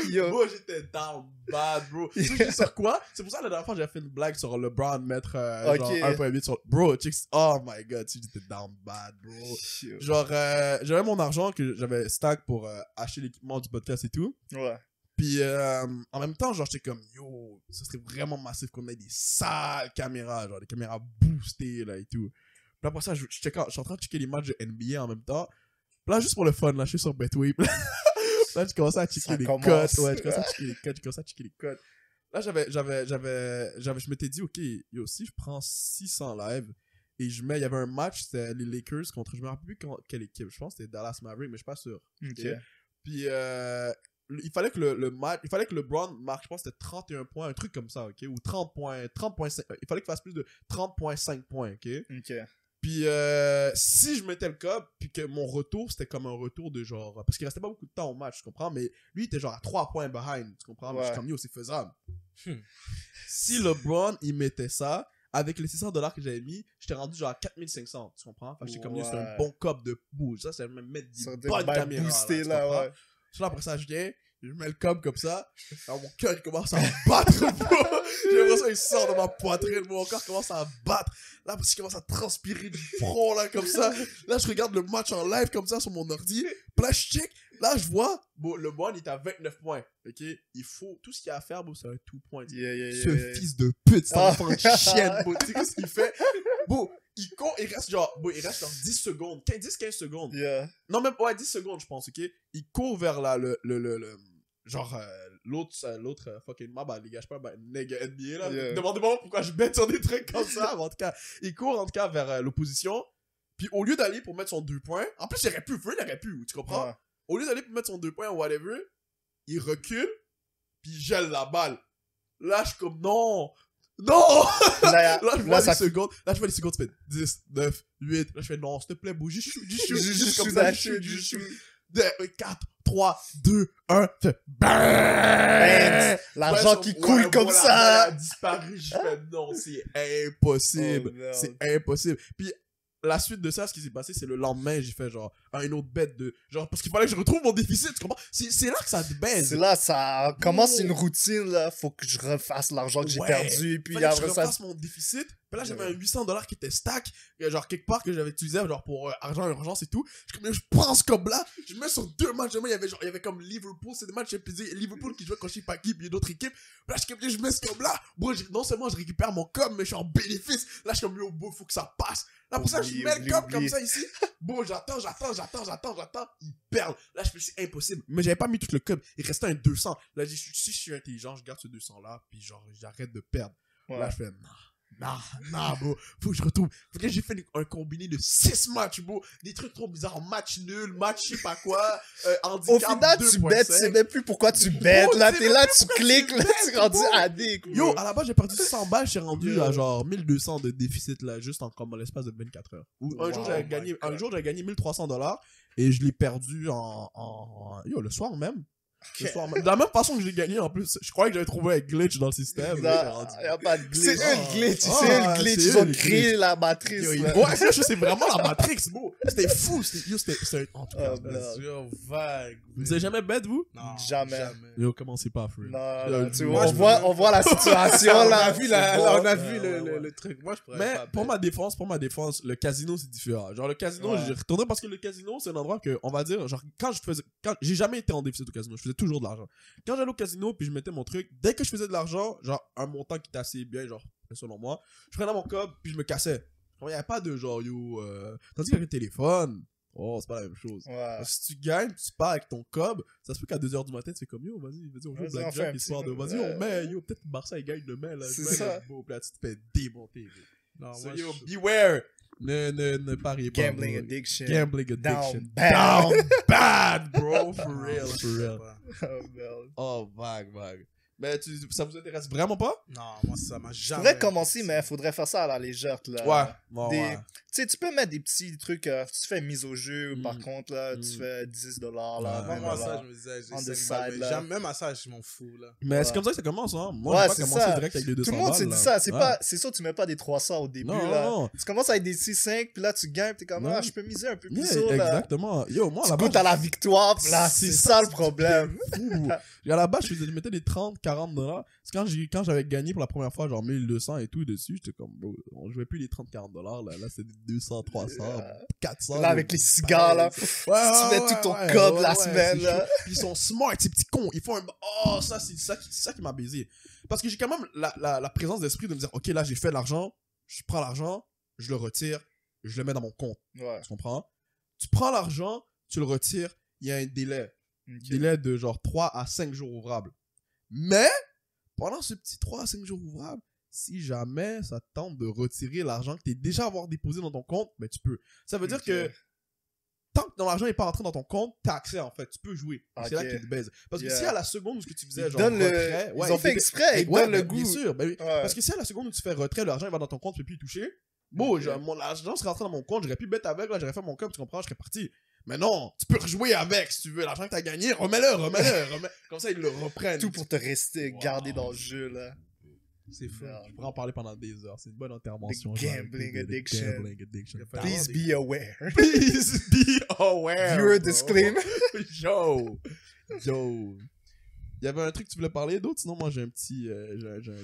Yo. Bro, j'étais down bad, bro. Tu sais sur quoi? C'est pour ça, la dernière fois, j'avais fait une blague sur LeBron mettre genre Ok. 1.8 sur... Bro, chicks, oh my god, j'étais down bad, bro. Genre, j'avais mon argent que j'avais stack pour acheter l'équipement du podcast et tout. Ouais. Puis en même temps, genre, j'étais comme, yo, ça serait vraiment massif qu'on ait des sales caméras, genre des caméras boostées, là, et tout. Puis après ça, je suis en train de checker les matchs de NBA en même temps. Puis là, juste pour le fun, là, je suis sur Betway. Là, je commençais à checker Ça les commence. cotes. Ouais, je commençais à checker les cotes. Là, je m'étais dit, ok, yo, si je prends 600 live et je mets, il y avait un match, c'était les Lakers contre, je me rappelle plus quelle équipe, je pense que c'était Dallas Mavericks, mais je suis pas sûr. Ok. Puis, il fallait que le match, il fallait que LeBron marque, je pense que c'était 31 points, un truc comme ça, ok, ou 30.5, il fallait qu'il fasse plus de 30.5 points, ok. Ok. Puis si je mettais le cop, puis que mon retour, c'était comme un retour de genre... Parce qu'il restait pas beaucoup de temps au match, tu comprends? Mais lui, il était genre à 3 points behind, tu comprends? Mais je suis comme, yo, c'est faisable. Si LeBron, il mettait ça, avec les $600 que j'avais mis, j'étais rendu genre à 4500, tu comprends? Fait que j'étais comme, yo, c'est un Ouais. bon cop de bouge. Ça, c'est même mettre des Ça bonnes doit caméras. boosté, tu là, comprends? ouais. So là, après ça, je viens, Je mets le cob comme ça. Alors, mon cœur, il commence à battre. J'ai l'impression qu'il sort de ma poitrine. Mon corps commence à battre. Là, parce qu'il commence à transpirer du front, là, comme ça. Là, je regarde le match en live, comme ça, sur mon ordi. Puis là, je check. Là, je vois, bon, le One est à 29 points. OK? Il faut, tout ce qu'il y a à faire, bon, c'est un tout point. Ce fils de pute, c'est un enfant de chienne, bon. Tu sais ce qu'il fait? Bon, il court, il reste genre 10 secondes. 10-15 secondes. Yeah. Non, même, ouais, 10 secondes, je pense, OK? Il court vers là, l'autre fucking mob, les gars, je sais pas, nigga NBA, là. Yeah. Demandez-moi pourquoi je bête sur des trucs comme ça, mais en tout cas, il court, en tout cas, vers l'opposition. Puis au lieu d'aller pour mettre son 2 points, en plus, il aurait pu, tu comprends? Ouais. Au lieu d'aller pour mettre son 2 points ou whatever, il recule, puis il gèle la balle. Là, je suis comme, non! Là, je vois les secondes. Là, je vois les secondes, ça fait 10, 9, 8. Là, je fais, non, s'il te plaît, bouge, juste comme ça, je shoot. 4, 3, 2, 1, fait BANG! L'argent qui coule comme ça. A disparu, je fais, non, c'est impossible. Oh, C'est impossible. Puis, la suite de ça, ce qui s'est passé, c'est le lendemain, j'ai fait genre une autre bête de genre parce qu'il fallait que je retrouve mon déficit, tu comprends? C'est là que ça te baise. C'est là, ça commence une routine, là. Faut que je refasse l'argent que j'ai perdu. Puis fallait que après je ça. refasse mon déficit. Puis là, j'avais un $800 qui était stack, genre quelque part que j'avais utilisé genre pour argent urgence et tout. Je prends ce cob-là, je mets sur 2 matchs. Il y avait comme Liverpool, c'est des matchs Liverpool qui jouait contre je sais pas qui, puis d'autres équipes. Puis là, je mets ce cob-là. Bon, non seulement je récupère mon cob, mais je suis en bénéfice. Là, je suis comme, yo, faut que ça passe. Là, pour ça, je mets le cob comme ça ici. Bon, j'attends. Ils perdent. Là, je fais, c'est impossible. Mais j'avais pas mis tout le cob. Il restait un 200. Là, si je suis intelligent, je garde ce 200-là, puis genre, j'arrête de perdre. Ouais. Là, je fais, non, bro. Faut que je retrouve. Faut que j'ai fait un combiné de 6 matchs, bro. Des trucs trop bizarres. Match nul, match je sais pas quoi. Au final, tu bêtes, tu sais même plus pourquoi tu bêtes. Là, t'es là, tu cliques, là, tu es rendu addict. Yo, à la base, j'ai perdu 100 balles, j'ai rendu à genre 1200 de déficit, là, juste en comme l'espace de 24 heures. Un jour, j'avais gagné $1,300 et je l'ai perdu yo, le soir même. De la même façon que j'ai gagné en plus, je croyais que j'avais trouvé un glitch dans le système. Y a pas de glitch. C'est eux le glitch, c'est eux le glitch. Ils ont créé la matrice. Ouais, c'est vraiment la Matrix, bro. C'était fou. C'était en tout cas. Vague. Vous avez jamais bête, vous? Non, Jamais. Yo, commencez pas, frère. Non, tu vois, on voit la situation là. On a vu le truc. Moi, je pourrais mais pas. pour ma défense, le casino c'est différent. Genre le casino, j'ai retourné parce que le casino c'est un endroit que on va dire genre quand j'ai jamais été en déficit au casino, je faisais toujours de l'argent. Quand j'allais au casino puis je mettais mon truc, dès que je faisais de l'argent, genre un montant qui était assez bien genre selon moi, je prenais mon cob puis je me cassais. Il y avait pas de genre yo tandis qu'avec le téléphone, oh, c'est pas la même chose. Ouais. Si tu gagnes, tu pars avec ton cob, ça se peut qu'à 2h du matin, tu fais comme yo, vas-y, on joue Blackjack histoire de vas-y, on met, yo, peut-être Barça il gagne demain là. C'est ça. Beau, là, tu te fais démonter. Non, So, moi, yo, beware. Ne pariez pas. Gambling bro. addiction. Gambling addiction. Down bad, bro. For real, for real. Oh, merde. Oh, vague. Mais ça vous intéresse vraiment pas? Non, moi, ça m'a jamais. Faudrait commencer, mais faudrait faire ça à la légère, là. Ouais. Tu sais, tu peux mettre des petits trucs, tu fais mise au jeu, par contre, là, tu fais $10, là, Ouais. moi, ça, je me disais, On the j'ai side, 5 balles, là. mais même à ça, je m'en fous, là. Mais c'est Ouais. comme ça que ça commence, hein. Moi, Ouais, j'ai pas c'est commencé ça. direct avec les 200 Tout le monde balles, s'est dit là. ça, c'est Ouais. pas, c'est sûr, tu mets pas des 300 au début, là. Non. Tu commences avec des 6-5, puis là, tu gagnes, puis t'es comme, Non. je peux miser un peu plus Yeah, haut, là. exactement. Yo, moi, Tu là-bas, goûtes à la victoire, puis là, c'est ça le problème. fou. Et à la base, je mettais des 30, $40. Parce que quand j'avais gagné pour la première fois, genre 1200 et tout dessus, j'étais comme, bro, on jouait plus les 30, $40, là, c'est des 200, 300, 400. Là, avec les cigares, là. Tu mets tout ton cob la semaine, là. Ils sont smart, ces petits cons. Ils font un, oh, ça, c'est ça qui m'a baisé. Parce que j'ai quand même la présence d'esprit de me dire, ok, là, j'ai fait de l'argent, je prends l'argent, je le retire, je le mets dans mon compte. Ouais. Tu comprends? Tu prends l'argent, tu le retires, il y a un délai. Ok. Délai de genre 3 à 5 jours ouvrables. Mais, pendant ce petit 3 à 5 jours ouvrables, si jamais ça te tente de retirer l'argent que tu es déjà avoir déposé dans ton compte, ben tu peux. Ça veut dire que tant que l'argent n'est pas rentré dans ton compte, t'as accès en fait, tu peux jouer. Ok. C'est là qu'ils te baisent. Parce que si à la seconde où ce que tu faisais, Ils genre donnent retrait, ils ont fait exprès, ils donnent le goût. Bien sûr, ben oui. Ouais. Parce que si à la seconde où tu fais retrait, l'argent il va dans ton compte, tu peux plus y toucher. Bon, Ok. mon argent serait rentré dans mon compte, j'aurais pu bête avec, là, j'aurais fait mon compte, tu comprends, je serais parti. Mais non, tu peux rejouer avec si tu veux. L'argent que t'as gagné, remets-le. Comme ça, ils le reprennent. Tout pour te rester gardé dans le jeu, là. C'est fou. Je pourrais en parler pendant des heures. C'est une bonne intervention. The gambling addiction. Gambling addiction. Please be aware. Please be aware. Viewer bro. disclaimer. Yo. Il y avait un truc que tu voulais parler d'autre, sinon moi j'ai un petit, j'ai un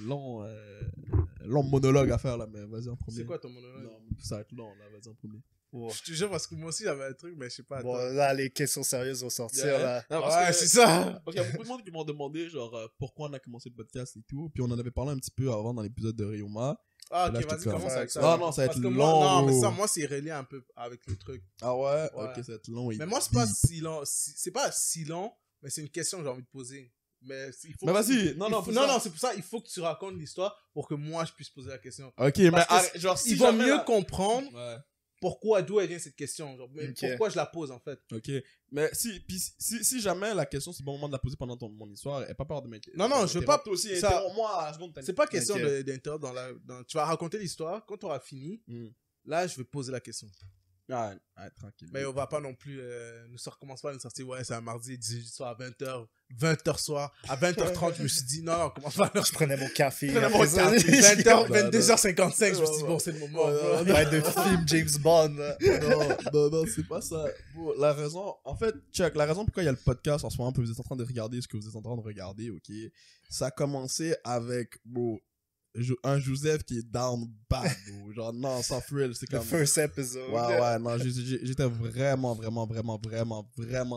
long monologue à faire là, mais vas-y en premier. C'est quoi ton monologue? Non, ça va être long là, vas-y en premier. Bon. Je te jure, parce que moi aussi j'avais un truc, mais je sais pas. Bon, attends. là, les questions sérieuses vont sortir, là. Non, parce Ouais, que- c'est ça. Parce qu'il y a beaucoup de monde qui m'ont demandé genre pourquoi on a commencé le podcast et tout, puis on en avait parlé un petit peu avant dans l'épisode de Ryoma. Ah, Là, ok, j'étais vas-y, comme- commence avec ça. Ah non, ça va Parce être que long. moi, non, mais ça, gros. moi, c'est relié un peu avec le truc. Ah ouais? Ouais. Ok, ça va être long. et Mais moi, c'est pas deep. si long. C'est pas si long, mais c'est une question que j'ai envie de poser. Mais il faut Mais que- vas-y, non, il non, faut- pour non, ça. non, c'est pour ça, il faut que tu racontes l'histoire pour que moi, je puisse poser la question. Ok, mais Parce que arrête, genre si Il va jamais mieux la- comprendre Ouais. pourquoi, d'où elle vient cette question. Genre, mais Ok. pourquoi je la pose, en fait. Ok, mais si jamais la question, c'est le bon moment de la poser pendant mon histoire, aie pas peur de mettre. Non, non, je veux pas- Toi aussi, ça- interromps-moi à la seconde. C'est pas question Ok. d'interrompre tu vas raconter l'histoire. Quand tu auras fini, Hmm. là, je vais poser la question. Ah, tranquille. Mais on va pas non plus commence pas à nous sortir, ouais, c'est un mardi 18 soir à 20h, 20h soir. À 20h30, je me suis dit, non, commence pas. Je prenais mon café. Prenez après mon ça. café. 20h, Ouais, 22h55, je me suis dit, ouais, bon, c'est le moment. ouais, bro. Ouais, de film James Bond. là. Non, c'est pas ça. Bon, la raison, en fait, check, la raison pourquoi il y a le podcast en ce moment, puis vous êtes en train de regarder ce que vous êtes en train de regarder, ok, ça a commencé avec, bon, un Joseph qui est down bad, bro. Genre, non, sans thrill, c'est Le comme... first episode. Ouais, non, j'étais vraiment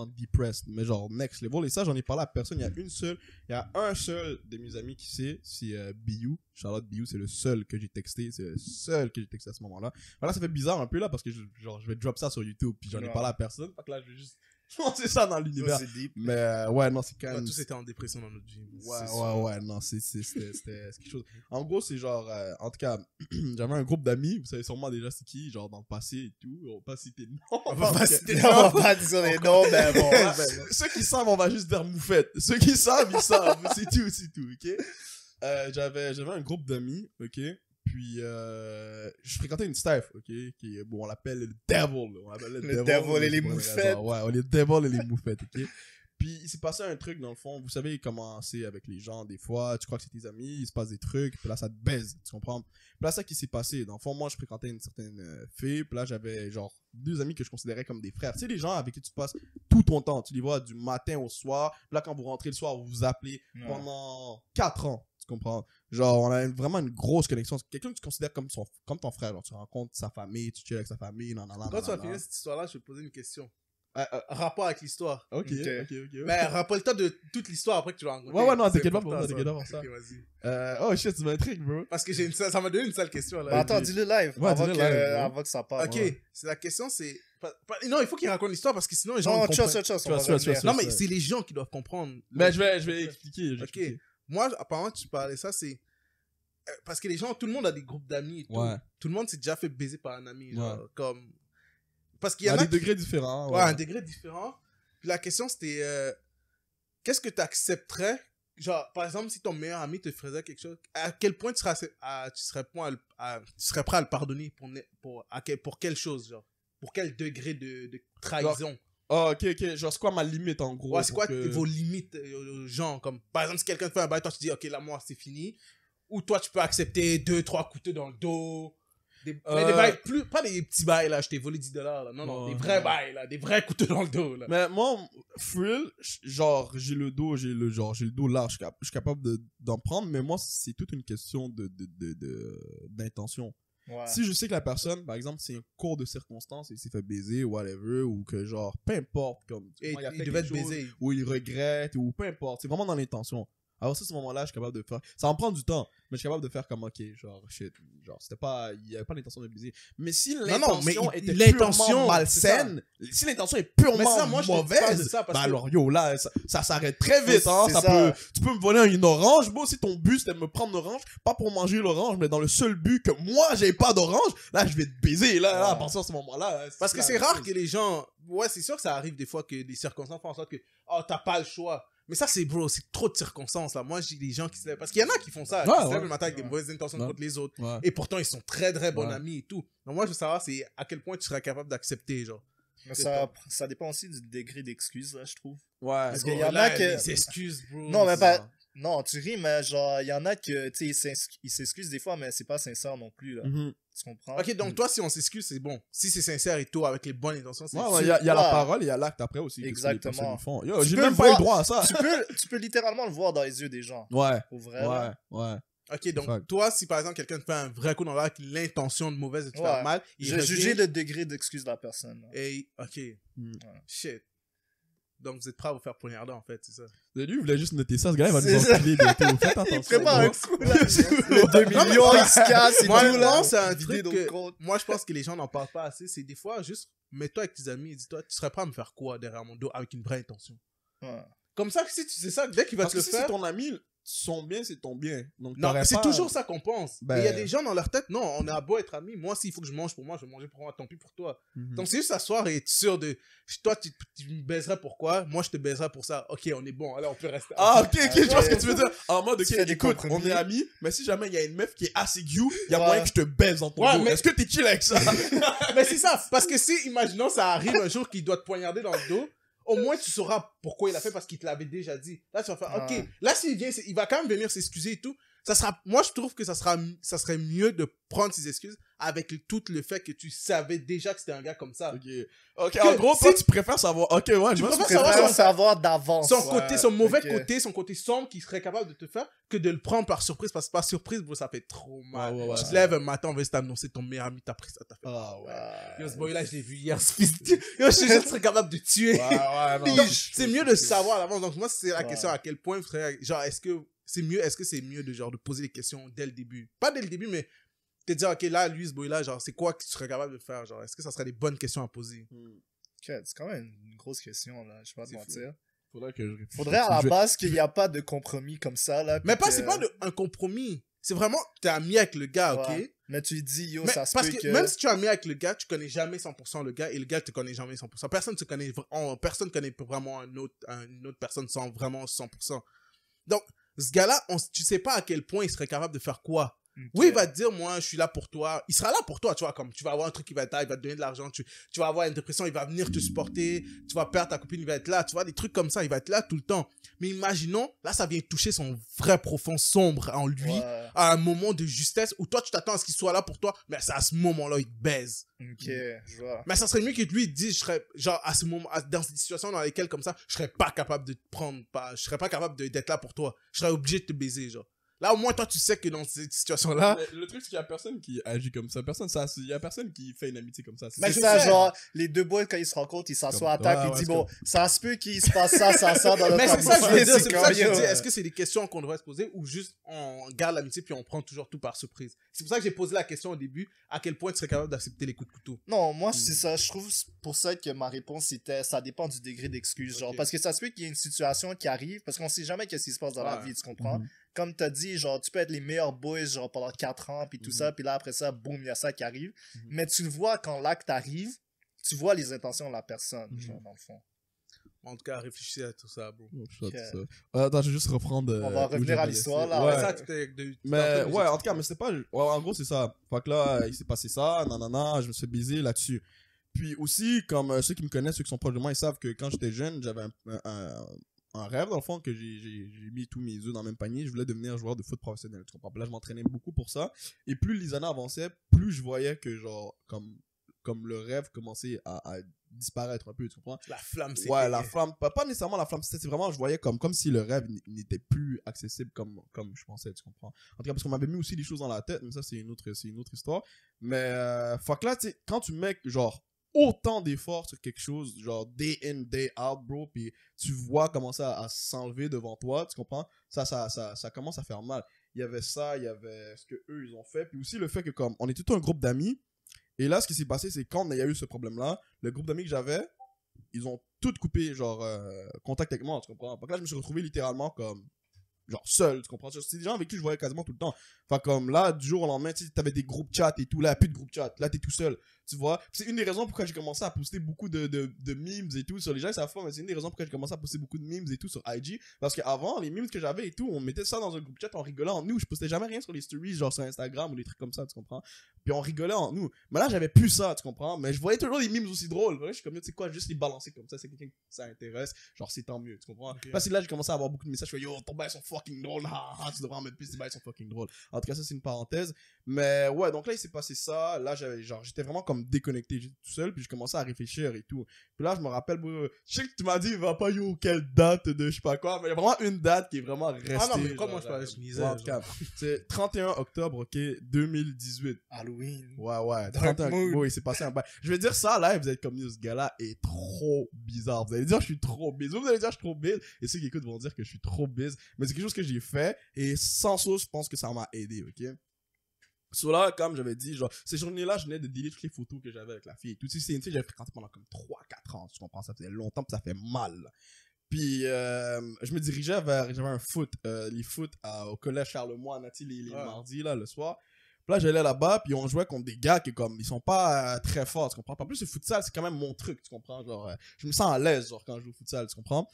depressed, mais genre next level. Et ça, j'en ai parlé à personne. Il y a un seul de mes amis qui sait, c'est Biou. Charlotte Biou, c'est le seul que j'ai texté, c'est le seul que j'ai texté à ce moment-là. Voilà, ça fait bizarre un peu là parce que je vais drop ça sur YouTube, puis j'en ai Ouais. parle à personne. Fait que là, je vais juste lancer ça dans l'univers. C'est deep. Mais ouais, non, c'est quand On a même. tous été en dépression dans notre vie. Ouais, non, c'était quelque chose. En gros, c'est genre, en tout cas, j'avais un groupe d'amis, vous savez sûrement déjà c'est qui, genre dans le passé et tout, on va pas citer de nom. On va pas citer de On va nom. pas dire les noms, mais bon. Ceux qui savent, on va juste vers Moufette. Ceux qui savent, ils savent, c'est tout, ok? J'avais un groupe d'amis, ok? Puis, je fréquentais une staff, ok? Qui, bon, on l'appelle le Devil, là. On l'appelle le Devil et les pour une moufettes. raison. Ouais, on est Devil et les moufettes, ok? Puis, il s'est passé un truc, dans le fond. Vous savez comment c'est avec les gens, des fois. Tu crois que c'est tes amis, il se passe des trucs, puis là, ça te baise, tu comprends? Puis là, c'est ça qui s'est passé. Dans le fond, moi, je fréquentais une certaine fille, puis là, j'avais, genre, 2 amis que je considérais comme des frères. Tu sais, les gens avec qui tu passes tout ton temps. Tu les vois du matin au soir. Puis là, quand vous rentrez le soir, vous vous appelez Ouais. pendant 4 ans. Tu comprends? Genre, on a vraiment une grosse connexion. C'est quelqu'un que tu considères comme ton frère. Genre, tu rencontres sa famille, tu chill avec sa famille, Quand tu vas finir cette histoire-là, je vais te poser une question. Rapport avec l'histoire. Ok. Mais rappelle-toi de toute l'histoire après que tu vas raconter. Ouais, non, C'est t'inquiète pas pour important, ça, t'inquiète pas pour ça. Ok, vas-y. Oh shit, tu m'intrigues, bro. Parce que ça m'a donné une sale question là. Bah, attends, dis-le live. Ouais, avant, dis-le que, live, ouais. avant que ça parte. Ok, Ouais. c'est la question, c'est. Non, il faut qu'il raconte l'histoire parce que sinon les gens. Non, ne comprennent. trust, on va Trust, revenir. trust. Non, mais c'est les gens qui doivent comprendre. Mais je vais expliquer. Ok. Moi, apparemment, tu parlais ça, c'est. Parce que les gens, tout le monde a des groupes d'amis et tout. Ouais. Tout le monde s'est déjà fait baiser par un ami. Genre, Ouais. comme. Parce qu'il Il y en a. des degrés différents. Ouais, un degré différent. Puis la question, c'était. Qu'est-ce que tu accepterais? Genre, par exemple, si ton meilleur ami te faisait quelque chose, à quel point tu serais prêt à le pardonner pour quelle chose, genre? Pour quel degré de trahison? Oh, ok. Genre, c'est quoi ma limite en gros? Ouais, c'est quoi pour que- vos limites, genre, comme, par exemple, si quelqu'un te fait un bail, toi, tu dis, ok, là, moi, c'est fini. Ou toi, tu peux accepter 2-3 couteaux dans le dos. Mais des bails, pas des petits bails, là, je t'ai volé $10, là. Non, non, Ouais. des vrais bails, là, des vrais couteaux dans le dos, là. Mais moi, Frill, genre, j'ai le dos large, je suis capable d'en prendre, mais moi, c'est toute une question d'intention. Ouais. Si je sais que la personne, par exemple, c'est un cours de circonstances, il s'est fait baiser, whatever, ou que genre, peu importe, comme, Et moi, il a il fait devait quelque te chose, baiser. ou il regrette, ou peu importe, c'est vraiment dans l'intention. Alors, ça, ce moment-là, je suis capable de faire. Ça en prend du temps, mais je suis capable de faire comme, ok, genre, shit, genre, c'était pas. Il y avait pas l'intention de baiser. Mais si non, l'intention mais était l'intention, purement c'est ça. malsaine, si l'intention est purement Mais ça, moi, je te parle de mauvaise, ça parce bah que- alors, yo, là, ça s'arrête très vite, hein. C'est Ça ça. tu peux me voler une orange, bon, si ton but c'était de me prendre l'orange, pas pour manger l'orange, mais dans le seul but que moi, j'ai pas d'orange, là, je vais te baiser, là, à partir de ce moment-là. Parce que c'est rare que les gens. Ouais, c'est sûr que ça arrive des fois que des circonstances font en sorte que. Oh, t'as pas le choix. Mais ça, c'est trop de circonstances, là. Moi, j'ai des gens qui se lèvent. Parce qu'il y en a qui font ça. Ouais, Qui se lèvent ouais. le matin avec des mauvaises intentions Ouais. contre les autres. Ouais. Et pourtant, ils sont très, très bons Ouais. amis et tout. Donc, moi, je veux savoir, c'est à quel point tu serais capable d'accepter, genre. Mais ça dépend aussi du degré d'excuse, là, je trouve. Ouais. Parce qu'il y en a que- Les excuses, bro. Non, mais pas. Non, tu ris, mais genre, il y en a que, tu sais, ils s'excusent des fois, mais c'est pas sincère non plus, là. Tu comprends? Ok, donc toi, si on s'excuse, c'est bon. Si c'est sincère et tout, avec les bonnes intentions, c'est Ouais, il y a la parole et il y a l'acte après aussi. Exactement. Yo, Tu j'ai peux même le pas eu voir. le droit à ça. Tu peux littéralement le voir dans les yeux des gens. Ouais. Pour vrai. là. Ouais. Ok, donc Fuck. toi, si par exemple quelqu'un te fait un vrai coup dans avec l'intention de mauvaise de te faire Ouais. mal, il J'ai revient jugé le degré d'excuse de la personne. là. et ok, Mm. shit. Donc vous êtes prêt à vous faire poignarder en fait, c'est ça. Lui, il voulait juste noter ça. Ce gars-là, il va C'est nous ça. enculer bientôt. Faites Il attention. prépare un bro. coup, là. Le 2 Non, mais millions, moi- il se casse et Moi, tout, là. non, c'est un Vidé truc d'autres que comptes. moi je pense que les gens n'en parlent pas assez. C'est des fois juste mets-toi avec tes amis et dis-toi, tu serais prêt à me faire quoi derrière mon dos avec une vraie intention. Ouais. Comme ça, si tu sais ça, dès qu'il va Parce te que le si faire. c'est ton ami, son bien, c'est ton bien. Donc, Non, t'aurais c'est pas- toujours ça qu'on pense. Ben- Et il y a des gens dans leur tête, non, on a beau être amis, moi s'il faut que je mange pour moi, je vais manger pour moi, tant pis pour toi. Mhm. Donc c'est juste s'asseoir et être sûr de, toi tu me baiserais pourquoi, moi je te baiserais pour ça. Ok, on est bon, alors on peut rester. Ah, ok, Ah, je vois ce que ouais. tu veux dire. En mode, ok, Tu fais des écoute, compromis. on est amis, mais si jamais il y a une meuf qui est assez gueu, il y a Ouais. moyen que je te baise dans ton Ouais, dos. mais- Est-ce que t'es chill avec ça? Mais c'est ça, parce que si, imaginons, ça arrive un jour qu'il doit te poignarder dans le dos, au moins tu sauras pourquoi il a fait parce qu'il te l'avait déjà dit. Là tu vas faire, ok, Ouais. là s'il vient, il va quand même venir s'excuser et tout. Ça sera, moi je trouve que ça serait mieux de prendre ses excuses avec tout le fait que tu savais déjà que c'était un gars comme ça. Ok, en gros, toi, si- tu préfères savoir. Ok, ouais, je vois ce préfères que Je tu savoir préfère son- savoir d'avance. Son côté, son mauvais ok. côté, son côté sombre qu'il serait capable de te faire que de le prendre par surprise. Parce que par surprise, bro, ça fait trop mal. Ouais, ouais, ouais. Tu te lèves un matin, on veut t'annoncer ton meilleur ami, t'as pris ça, t'as fait. Ah, ouais. Yo, ce boy-là, je l'ai vu hier, ce fils de- Yo, je serais capable de tuer. Ouais, non. Donc, c'est mieux de savoir à l'avance. Donc, moi, c'est la Ouais. question à quel point, genre, est-ce que c'est mieux de, genre, de poser les questions dès le début? Pas dès le début, mais te dire, ok, là, lui, ce boy-là, genre, c'est quoi que tu serais capable de faire? Genre, est-ce que ça serait des bonnes questions à poser? Ok, c'est quand même une grosse question, là. Je vais pas te C'est mentir. Faudrait que je réfléchisse. Faudrait à la Je vais- base qu'il n'y a pas de compromis comme ça, là. Mais puis c'est que- pas un compromis. C'est vraiment, t'es ami avec le gars, ok? Ouais. Mais tu lui dis, yo, Mais ça se parce peut que, que... même si tu es ami avec le gars, tu connais jamais 100% le gars et le gars te connaît jamais 100%. Personne connaît vraiment une autre personne sans vraiment 100%. Donc, ce gars-là, tu sais pas à quel point il serait capable de faire quoi. Ok. Oui, il va te dire, moi, je suis là pour toi. Il sera là pour toi, tu vois, comme tu vas avoir un truc qui va être là, il va te donner de l'argent, tu vas avoir une dépression, il va venir te supporter, tu vas perdre ta copine, il va être là, tu vois, des trucs comme ça, il va être là tout le temps. Mais imaginons, là, ça vient toucher son vrai profond sombre en lui, Ouais. à un moment de justesse où toi, tu t'attends à ce qu'il soit là pour toi, mais c'est à ce moment-là, il te baise. Ok, je vois. Mais ça serait mieux que lui il dise, je serais, genre, à ce moment, dans des situations dans lesquelles, comme ça, je serais pas capable de te prendre, je serais pas capable d'être là pour toi. Je serais obligé de te baiser, genre. Là, au moins, toi, tu sais que dans cette situation-là, Mais le truc, c'est qu'il y a personne qui agit comme ça. Il y a personne qui fait une amitié comme ça. Mais C'est je ça, sais. genre, les deux boys, quand ils se rencontrent, ils s'assoient à Comme- table, ouais, ils ouais, disent, c'est bon, ça se peut qu'il se passe ça dans notre mais c'est ça que je veux amitié, dire, c'est pour ça que je comme, dis, yo. est-ce que c'est des questions qu'on devrait se poser ou juste on garde l'amitié puis on prend toujours tout par surprise? C'est pour ça que j'ai posé la question au début, à quel point tu serais capable d'accepter les coups de couteau? Non, moi, c'est ça. Je trouve pour ça que ma réponse c'était ça dépend du degré d'excuse. Genre, Ok. parce que ça se peut qu'il y ait une situation qui arrive, parce qu'on sait jamais qu'est-ce qui se passe dans la Ouais. vie, tu comprends? Mhm. Comme t'as dit, genre, tu peux être les meilleurs boys, genre, pendant 4 ans, puis tout ça, puis là, après ça, boum, il y a ça qui arrive. Mhm. Mais tu le vois quand l'acte arrive, tu vois les intentions de la personne, Mhm. genre, dans le fond. En tout cas, réfléchissez à tout ça, bro. Oh, shit, Ok. ça. Attends, je vais juste reprendre. On va où revenir j'avais à l'histoire, laissé. là. Ouais. Mais ça, tu t'es Mais ouais, en tout cas, mais c'est pas. Ouais, en gros, c'est ça. Fait que là, il s'est passé ça, nanana, je me suis baisé là-dessus. Puis aussi, comme ceux qui me connaissent, ceux qui sont proches de moi, ils savent que quand j'étais jeune, j'avais un rêve, dans le fond, que j'ai mis tous mes œufs dans le même panier. Je voulais devenir joueur de foot professionnel. Tu comprends? Puis là, je m'entraînais beaucoup pour ça. Et plus les années avançaient, plus je voyais que, genre, comme le rêve commençait à disparaître un peu, tu comprends? La flamme, c'est. Ouais, la flamme, pas nécessairement la flamme, c'est vraiment, je voyais comme si le rêve n'était plus accessible comme je pensais, tu comprends. En tout cas, parce qu'on m'avait mis aussi des choses dans la tête, mais ça, c'est une autre histoire. Mais, fuck là, tu sais, quand tu mets, genre, autant d'efforts sur quelque chose, genre, day in, day out, bro, puis tu vois commencer à s'enlever devant toi, tu comprends, ça commence à faire mal. Il y avait ça, il y avait ce que eux ils ont fait, puis aussi le fait que, comme, on est tout un groupe d'amis. Et là, ce qui s'est passé, c'est quand il y a eu ce problème-là, le groupe d'amis que j'avais, ils ont tout coupé, genre, contact avec moi, tu comprends? Donc là, je me suis retrouvé littéralement comme, genre, seul, tu comprends? C'est des gens avec qui je voyais quasiment tout le temps. Enfin, comme là, du jour au lendemain, tu sais, t'avais des groupes chat et tout, là, plus de groupe chat, là, t'es tout seul. tu vois. C'est une des raisons pourquoi j'ai commencé à poster beaucoup de memes et tout sur les gens, ça fait, mais c'est une des raisons pourquoi j'ai commencé à poster beaucoup de memes et tout sur IG. Parce qu'avant, les memes que j'avais et tout, on mettait ça dans un groupe chat, on rigolait en nous. Je postais jamais rien sur les stories, genre sur Instagram ou des trucs comme ça, tu comprends. Puis on rigolait en nous. Mais là, j'avais plus ça, tu comprends. Mais je voyais toujours des memes aussi drôles. Je suis comme, tu sais quoi, juste les balancer comme ça, c'est quelqu'un qui ça intéresse. Genre, c'est tant mieux, tu comprends. Okay. Parce que là, j'ai commencé à avoir beaucoup de messages. Je fais, yo, ton bail sont fucking drôles. Tu devrais en mettre plus, tes bails sont fucking drôles. En tout cas, ça, c'est une parenthèse. Mais ouais, donc là, il s'est passé ça. Là, j'étais vraiment comme déconnecté. J'étais tout seul, puis je commençais à réfléchir et tout. Puis là, je me rappelle, je sais que tu m'as dit, il va pas, yo, quelle date de je sais pas quoi. Mais il y a vraiment une date qui est vraiment restée. Ah non, mais comment je parlais, je misais. C'est 31 octobre, ok, 2018. Halloween. Ouais. 31 octobre, il s'est passé un bail. Je vais dire ça, là, et vous êtes comme, ce gars-là est trop bizarre. Vous allez dire, je suis trop bizarre. Vous allez dire, je suis trop bizarre. Et ceux qui écoutent vont dire que je suis trop bizarre. Mais c'est quelque chose que j'ai fait. Et sans ça, je pense que ça m'a aidé, ok? So là, comme j'avais dit, genre, ces journées-là, je venais de delete toutes les photos que j'avais avec la fille. Tout c'est une fille que j'avais fréquenté pendant comme 3-4 ans, tu comprends? Ça faisait longtemps, puis ça fait mal. Puis, je me dirigeais vers, j'avais un foot, les foot au collège Charlemagne, les mardis, là, le soir. Puis là, j'allais là-bas, puis on jouait contre des gars qui, comme, ils sont pas très forts, tu comprends? En plus, le futsal, c'est quand même mon truc, tu comprends? Genre, je me sens à l'aise, genre, quand je joue au futsal, tu comprends?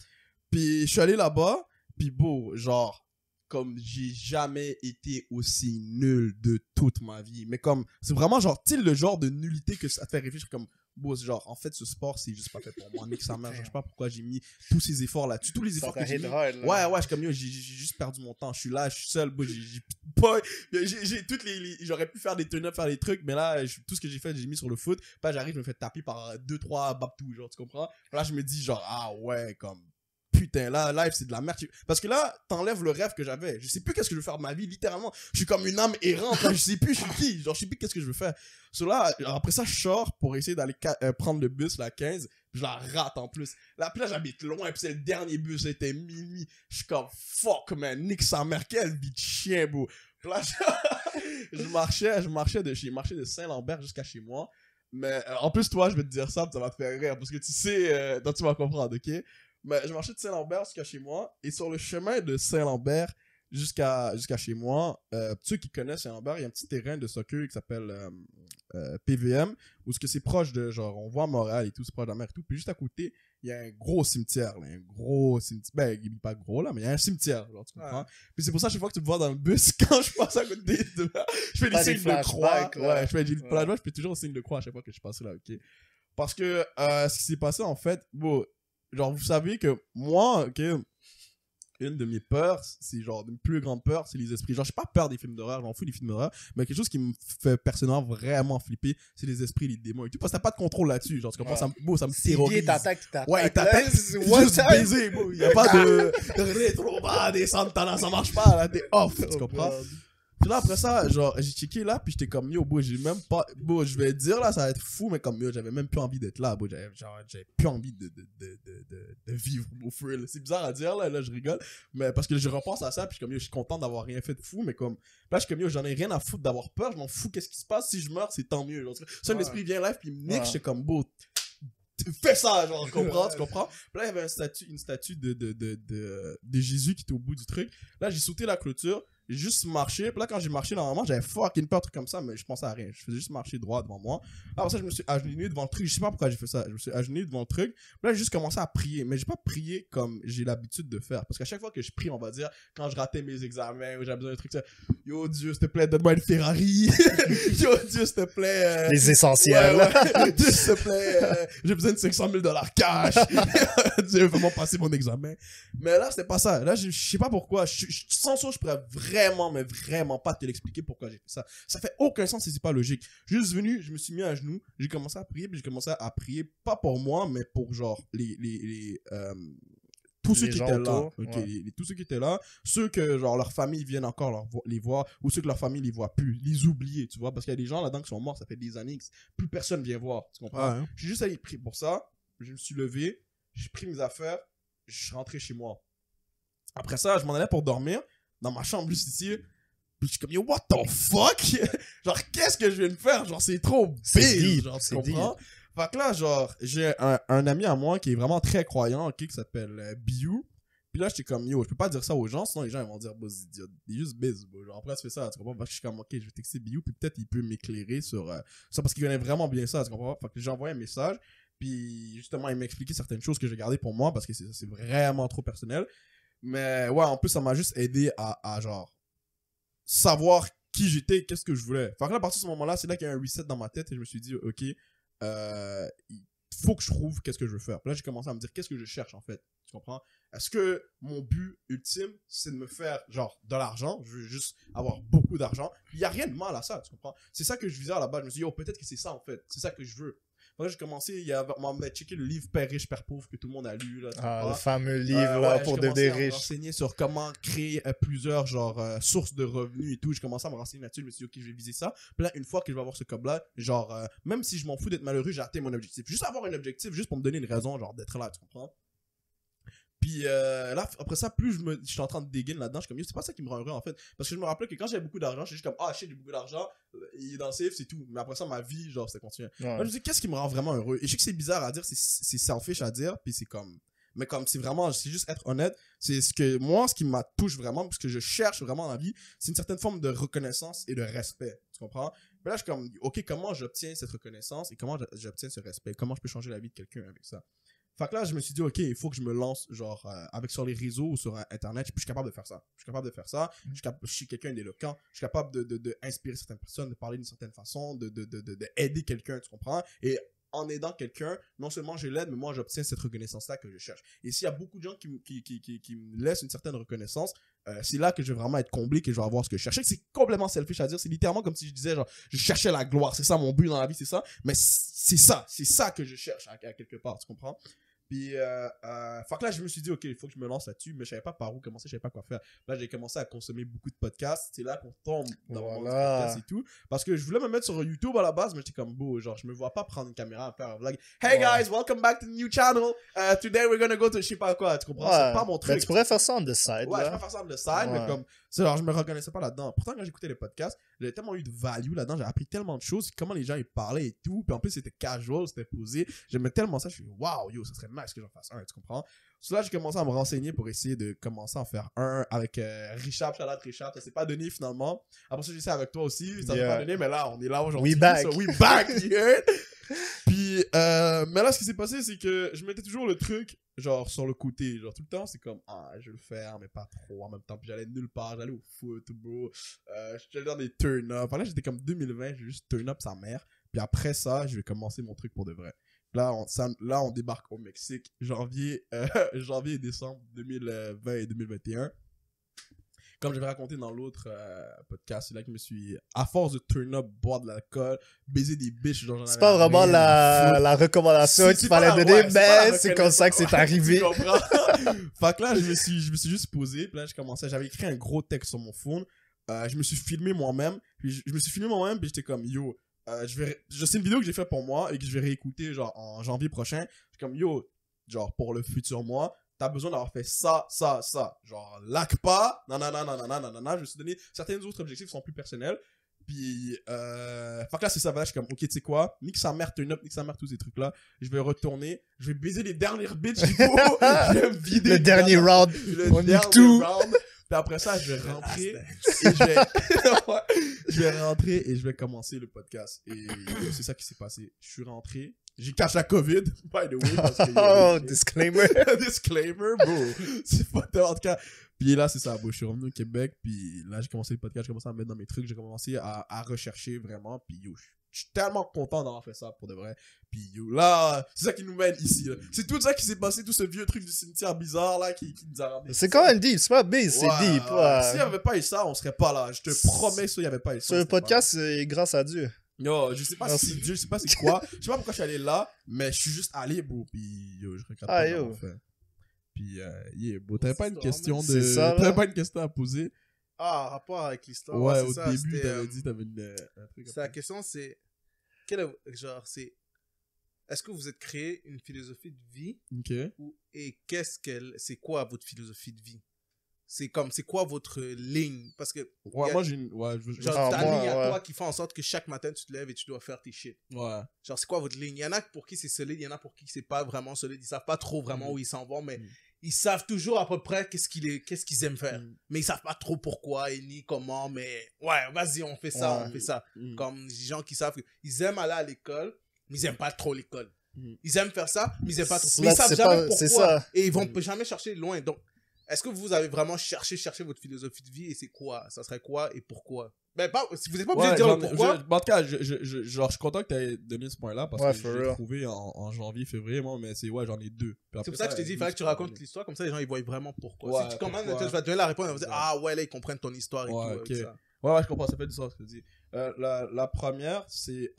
Puis, je suis allé là-bas, puis beau, genre, comme j'ai jamais été aussi nul de toute ma vie. Mais comme, c'est vraiment genre, tu sais, le genre de nullité que ça te fait réfléchir comme, bon, genre, en fait, ce sport, c'est juste pas fait pour moi. Nique sa mère, je sais pas pourquoi j'ai mis tous ces efforts là-dessus. Tous les efforts que j'ai mis. Ouais, je suis comme, yo, j'ai juste perdu mon temps. Je suis là, je suis seul, bon, j'ai toutes j'aurais pu faire des turn-ups, faire des trucs, mais là, tout ce que j'ai fait, j'ai mis sur le foot. Puis j'arrive, je me fais taper par 2-3 babtous, genre, tu comprends? Là, je me dis, genre, ah ouais, comme, putain, là, live, c'est de la merde. Parce que là, t'enlèves le rêve que j'avais. Je sais plus qu'est-ce que je veux faire de ma vie, littéralement. Je suis comme une âme errante. Là, je sais plus je suis qui. Genre, je sais plus qu'est-ce que je veux faire. So là, après ça, je sors pour essayer d'aller prendre le bus, la 15. Je la rate en plus. Là, puis là, j'habite loin. Puis c'est le dernier bus. C'était minuit. Je suis comme, fuck, man. Nique sa mère. Quelle vie de chien, bro. Puis là, je marchais de Saint-Lambert jusqu'à chez moi. Mais en plus, toi, je vais te dire ça, ça va te faire rire. Parce que tu sais, donc tu vas comprendre, ok? Mais je marchais de Saint-Lambert jusqu'à chez moi, et sur le chemin de Saint-Lambert jusqu'à chez moi, ceux qui connaissent Saint-Lambert, il y a un petit terrain de soccer qui s'appelle PVM, où c'est proche de, genre, on voit Montréal et tout, c'est proche de la mer et tout, puis juste à côté, il y a un gros cimetière, là, ben, il est pas gros, là, mais il y a un cimetière, genre, tu comprends? Puis c'est pour ça, chaque fois que tu me vois dans le bus, quand je passe à côté je fais des signes de croix, je fais des flashbacks, je fais toujours un signe de croix à chaque fois que je passe là, ok? Parce que, ce qui s'est passé, en fait, bon, genre, vous savez que moi, ok, une de mes peurs, c'est genre, une plus grande peur, c'est les esprits. Genre, j'ai pas peur des films d'horreur, j'en fous des films d'horreur, mais quelque chose qui me fait personnellement vraiment flipper, c'est les esprits, les démons et tout, parce que t'as pas de contrôle là-dessus. Genre, tu comprends, ça me terrorise. Il t'attaque. Ouais, il t'attaque, juste baiser, bro. Y a pas de rétro, des Santana, ça marche pas, là, t'es off, tu comprends? Puis là, après ça, genre, j'ai checké là, puis j'étais comme, yo, bro, j'ai même pas, bro, je vais dire là, ça va être fou, mais comme, yo, j'avais même plus envie d'être là, bro, j'avais plus envie de vivre, au frère. C'est bizarre à dire, là, je rigole, mais parce que je repense à ça, puis je suis comme, yo, je suis content d'avoir rien fait de fou, mais comme, là, je suis comme, yo, j'en ai rien à foutre d'avoir peur, je m'en fous, qu'est-ce qui se passe, si je meurs, c'est tant mieux, genre, ça, l'esprit vient live, puis il me nique, j'étais comme, bro, fais ça, genre, tu comprends? Puis là, il y avait une statue de Jésus qui était au bout du truc. Là, j'ai sauté la clôture, j'ai juste marché. Puis là, quand j'ai marché, normalement, j'avais fucking peur, truc comme ça, mais je pensais à rien. Je faisais juste marcher droit devant moi. Après ça, je me suis agenouillé devant le truc. Je sais pas pourquoi j'ai fait ça. Je me suis agenouillé devant le truc. Puis là, j'ai juste commencé à prier. Mais j'ai pas prié comme j'ai l'habitude de faire. Parce qu'à chaque fois que je prie, on va dire, quand je ratais mes examens ou j'avais besoin d'un truc, ça, yo, Dieu, s'il te plaît, donne-moi une Ferrari. Yo, Dieu, s'il te plaît. Les essentiels. Ouais. Dieu, s'il te plaît, j'ai besoin de $500,000 cash. Dieu, vraiment passer mon examen. Mais là, c'était pas ça. Là, je sais pas pourquoi. Sans ça, je pourrais vraiment, mais vraiment pas te l'expliquer pourquoi j'ai fait ça. Ça fait aucun sens et c'est pas logique. Juste venu, je me suis mis à genoux, j'ai commencé à prier, puis j'ai commencé à prier, pas pour moi, mais pour genre tous ceux qui étaient là, tous ceux qui étaient là, ceux que genre leur famille viennent encore les voir, ou ceux que leur famille les voit plus, les oublier, tu vois, parce qu'il y a des gens là-dedans qui sont morts, ça fait des années que plus personne vient voir, tu comprends? Ouais. J'ai juste allé prier pour ça, je me suis levé, j'ai pris mes affaires, je suis rentré chez moi. Après ça, je m'en allais pour dormir, dans ma chambre juste ici, puis je suis comme, yo, what the fuck? Genre, qu'est-ce que je viens de faire? Genre, c'est trop big, genre, tu comprends? Fait que là, genre, j'ai un ami à moi qui est vraiment très croyant, ok, qui s'appelle Biou. Puis là, j'étais comme, yo, je peux pas dire ça aux gens, sinon les gens ils vont dire, bah, c'est idiot. Il est juste biz, bro. Genre, après, tu fais ça, tu comprends? Parce que je suis comme, ok, je vais texter Biou, puis peut-être il peut m'éclairer sur ça, parce qu'il connaît vraiment bien ça, tu comprends? Fait que j'ai envoyé un message, puis justement, il m'a expliqué certaines choses que j'ai gardées pour moi, parce que c'est vraiment trop personnel. Mais ouais, en plus, ça m'a juste aidé à genre, savoir qui j'étais, qu'est-ce que je voulais. Fait que là, à partir de ce moment-là, c'est là qu'il y a un reset dans ma tête, et je me suis dit, ok, il faut que je trouve qu'est-ce que je veux faire. Puis là, j'ai commencé à me dire qu'est-ce que je cherche en fait. Tu comprends? Est-ce que mon but ultime, c'est de me faire genre de l'argent? Je veux juste avoir beaucoup d'argent. Il n'y a rien de mal à ça, tu comprends? C'est ça que je visais à la base. Je me suis dit, oh, peut-être que c'est ça en fait. C'est ça que je veux. Après, j'ai commencé à checker le livre Père riche, Père pauvre que tout le monde a lu. Là, le fameux livre là, pour devenir riche. Je me renseigner sur comment créer plusieurs sources de revenus et tout. J'ai commencé à me renseigner là-dessus. Je me suis dit, ok, je vais viser ça. Puis là, une fois que je vais avoir ce cob-là, même si je m'en fous d'être malheureux, j'ai atteint mon objectif. Juste avoir un objectif, juste pour me donner une raison genre d'être là, tu comprends? Puis là, après ça, plus je suis en train de dégainer là-dedans, je suis comme, c'est pas ça qui me rend heureux en fait. Parce que je me rappelais que quand j'avais beaucoup d'argent, j'étais juste comme, ah shit, j'ai beaucoup d'argent, il est dans le safe, c'est tout. Mais après ça, ma vie, genre, c'était continu. Ouais. Moi, je me dis, qu'est-ce qui me rend vraiment heureux? Et je sais que c'est bizarre à dire, c'est selfish à dire, puis c'est comme. Mais comme c'est vraiment, c'est juste être honnête, c'est ce qui me touche vraiment, parce que je cherche vraiment dans la vie, c'est une certaine forme de reconnaissance et de respect. Tu comprends? Puis là, je suis comme, ok, comment j'obtiens cette reconnaissance et comment j'obtiens ce respect? Comment je peux changer la vie de quelqu'un avec ça? Fait que là, je me suis dit, ok, il faut que je me lance, genre, sur les réseaux ou sur Internet. Je suis capable de faire ça. Je suis quelqu'un d'éloquent. Je suis capable de inspirer certaines personnes, de parler d'une certaine façon, de aider quelqu'un, tu comprends? Et en aidant quelqu'un, non seulement je l'aide, mais moi, j'obtiens cette reconnaissance-là que je cherche. Et s'il y a beaucoup de gens qui me laissent une certaine reconnaissance, c'est là que je vais vraiment être comblé, que je vais avoir ce que je cherchais. C'est complètement selfish à dire. C'est littéralement comme si je disais, genre, je cherchais la gloire. C'est ça mon but dans la vie, c'est ça. Mais c'est ça que je cherche à quelque part, tu comprends? Puis, fait que là, je me suis dit, ok, il faut que je me lance là-dessus, mais je savais pas par où commencer, je savais pas quoi faire. Là, j'ai commencé à consommer beaucoup de podcasts. C'est là qu'on tombe dans mon podcast et tout. Parce que je voulais me mettre sur YouTube à la base, mais j'étais comme beau, genre, je me vois pas prendre une caméra et faire un vlog. Hey guys, welcome back to the new channel. Today we're gonna go to je sais pas quoi, tu comprends? C'est pas mon truc. Mais tu pourrais faire ça on the side. Ouais, je pourrais faire ça on the side, mais comme, genre, je me reconnaissais pas là-dedans. Pourtant, quand j'écoutais les podcasts, j'avais tellement eu de value là-dedans, j'ai appris tellement de choses, comment les gens ils parlaient et tout. Puis en plus, c'était casual, c'était posé. J'aimais tellement ça, je suis waouh, yo, ça serait nice que j'en fasse un, tu comprends? So là, j'ai commencé à me renseigner pour essayer de commencer à en faire un avec Richard, Charlotte Richard. Ça s'est pas donné finalement. Après ça, j'ai essayé avec toi aussi, ça s'est pas donné, mais là, on est là aujourd'hui. We back. So, we back, you heard? Puis, mais là, ce qui s'est passé, c'est que je mettais toujours le truc, genre, sur le côté. Genre, tout le temps, c'est comme, je vais le faire, mais pas trop en même temps. Puis j'allais nulle part, j'allais au foot, bro. J'allais dans des turn-up. Enfin, là, j'étais comme 2020, j'ai juste turn-up sa mère. Puis après ça, je vais commencer mon truc pour de vrai. Là, on débarque au Mexique, janvier et décembre 2020 et 2021. Comme j'avais raconté dans l'autre podcast, c'est là que je me suis, à force de turn up, boire de l'alcool, baiser des bitches, genre, c'est pas vraiment la recommandation qu'il fallait donner, mais c'est comme ça que c'est arrivé. Tu comprends? Fait que là, je me suis juste posé, puis là, j'avais écrit un gros texte sur mon phone, je me suis filmé moi-même, puis j'étais comme, yo, c'est une vidéo que j'ai faite pour moi et que je vais réécouter, genre, en janvier prochain. Je suis comme, yo, genre, pour le futur moi, t'as besoin d'avoir fait ça. Genre, lac pas, nanana. Je me suis donné certains autres objectifs qui sont plus personnels. Puis, fait que là, c'est ça, je suis comme, ok, tu sais quoi, nique sa mère turn up, nique sa mère tous ces trucs-là. Je vais retourner, je vais baiser les dernières bitches qu'il faut. Je vais me vider. Le dernier round, on nique tout. Puis après ça, je vais rentrer et je vais commencer le podcast. Et c'est ça qui s'est passé. Je suis rentré. J'ai caché la COVID, by the way. Parce que disclaimer. Disclaimer, bro. C'est pas en tout cas. Puis là, c'est ça, bro. Je suis revenu au Québec. Puis là, j'ai commencé le podcast. J'ai commencé à me mettre dans mes trucs. J'ai commencé à rechercher vraiment. Puis yo, je suis tellement content d'avoir fait ça pour de vrai. Puis yo, là, c'est ça qui nous mène ici. Là. C'est tout ça qui s'est passé, tout ce vieux truc du cimetière bizarre là qui nous a ramené. C'est quand même deep, c'est pas base, c'est deep. Ouais. S'il n'y avait pas eu ça, on serait pas là. Je te promets, s'il n'y avait pas eu ça. Sur le podcast, c'est grâce à Dieu. Yo, je sais pas si c'est Dieu, je sais pas c'est quoi. Je sais pas pourquoi je suis allé là, mais je suis juste allé, bro. Puis yo, je regrette pas d'avoir fait. Puis yeah, bro, t'avais pas une question t'avais pas une question à poser? Ah, rapport avec l'histoire. Ouais, au début, t'avais dit t'avais un truc. La question, c'est est-ce que vous êtes créé une philosophie de vie? Ok. Et c'est quoi votre philosophie de vie? C'est quoi votre ligne? Parce que moi j'ai une ta ligne à toi qui fait en sorte que chaque matin tu te lèves et tu dois faire tes shit. Ouais. Genre c'est quoi votre ligne? Il y en a pour qui c'est solide, il y en a pour qui c'est pas vraiment solide, ils savent pas trop vraiment où ils s'en vont, mais ils savent toujours à peu près qu'est-ce qu'ils aiment faire. Mais ils savent pas trop pourquoi et ni comment, mais ouais, vas-y, on fait ça, on fait ça. Comme des gens qui savent qu'ils aiment aller à l'école, mais ils aiment pas trop l'école. Ils aiment faire ça, mais ils aiment pas trop. Mais ils savent jamais pourquoi. Ça. Et ils vont jamais chercher loin. Donc, est-ce que vous avez vraiment cherché votre philosophie de vie et c'est quoi? Ça serait quoi et pourquoi? Ben, si vous n'êtes pas obligé de dire le pourquoi. En tout cas, je suis content que tu aies donné ce point-là parce que je l'ai trouvé en janvier, février, moi, mais j'en ai 2. C'est pour ça que je t'ai dit, il fallait que tu racontes l'histoire, comme ça les gens ils voient vraiment pourquoi. Si tu commandes, tu vas te donner la réponse, ils vont dire, ah ouais, là ils comprennent ton histoire et tout. Okay. Ouais, je comprends, ça fait du sens ce que tu dis. La première, c'est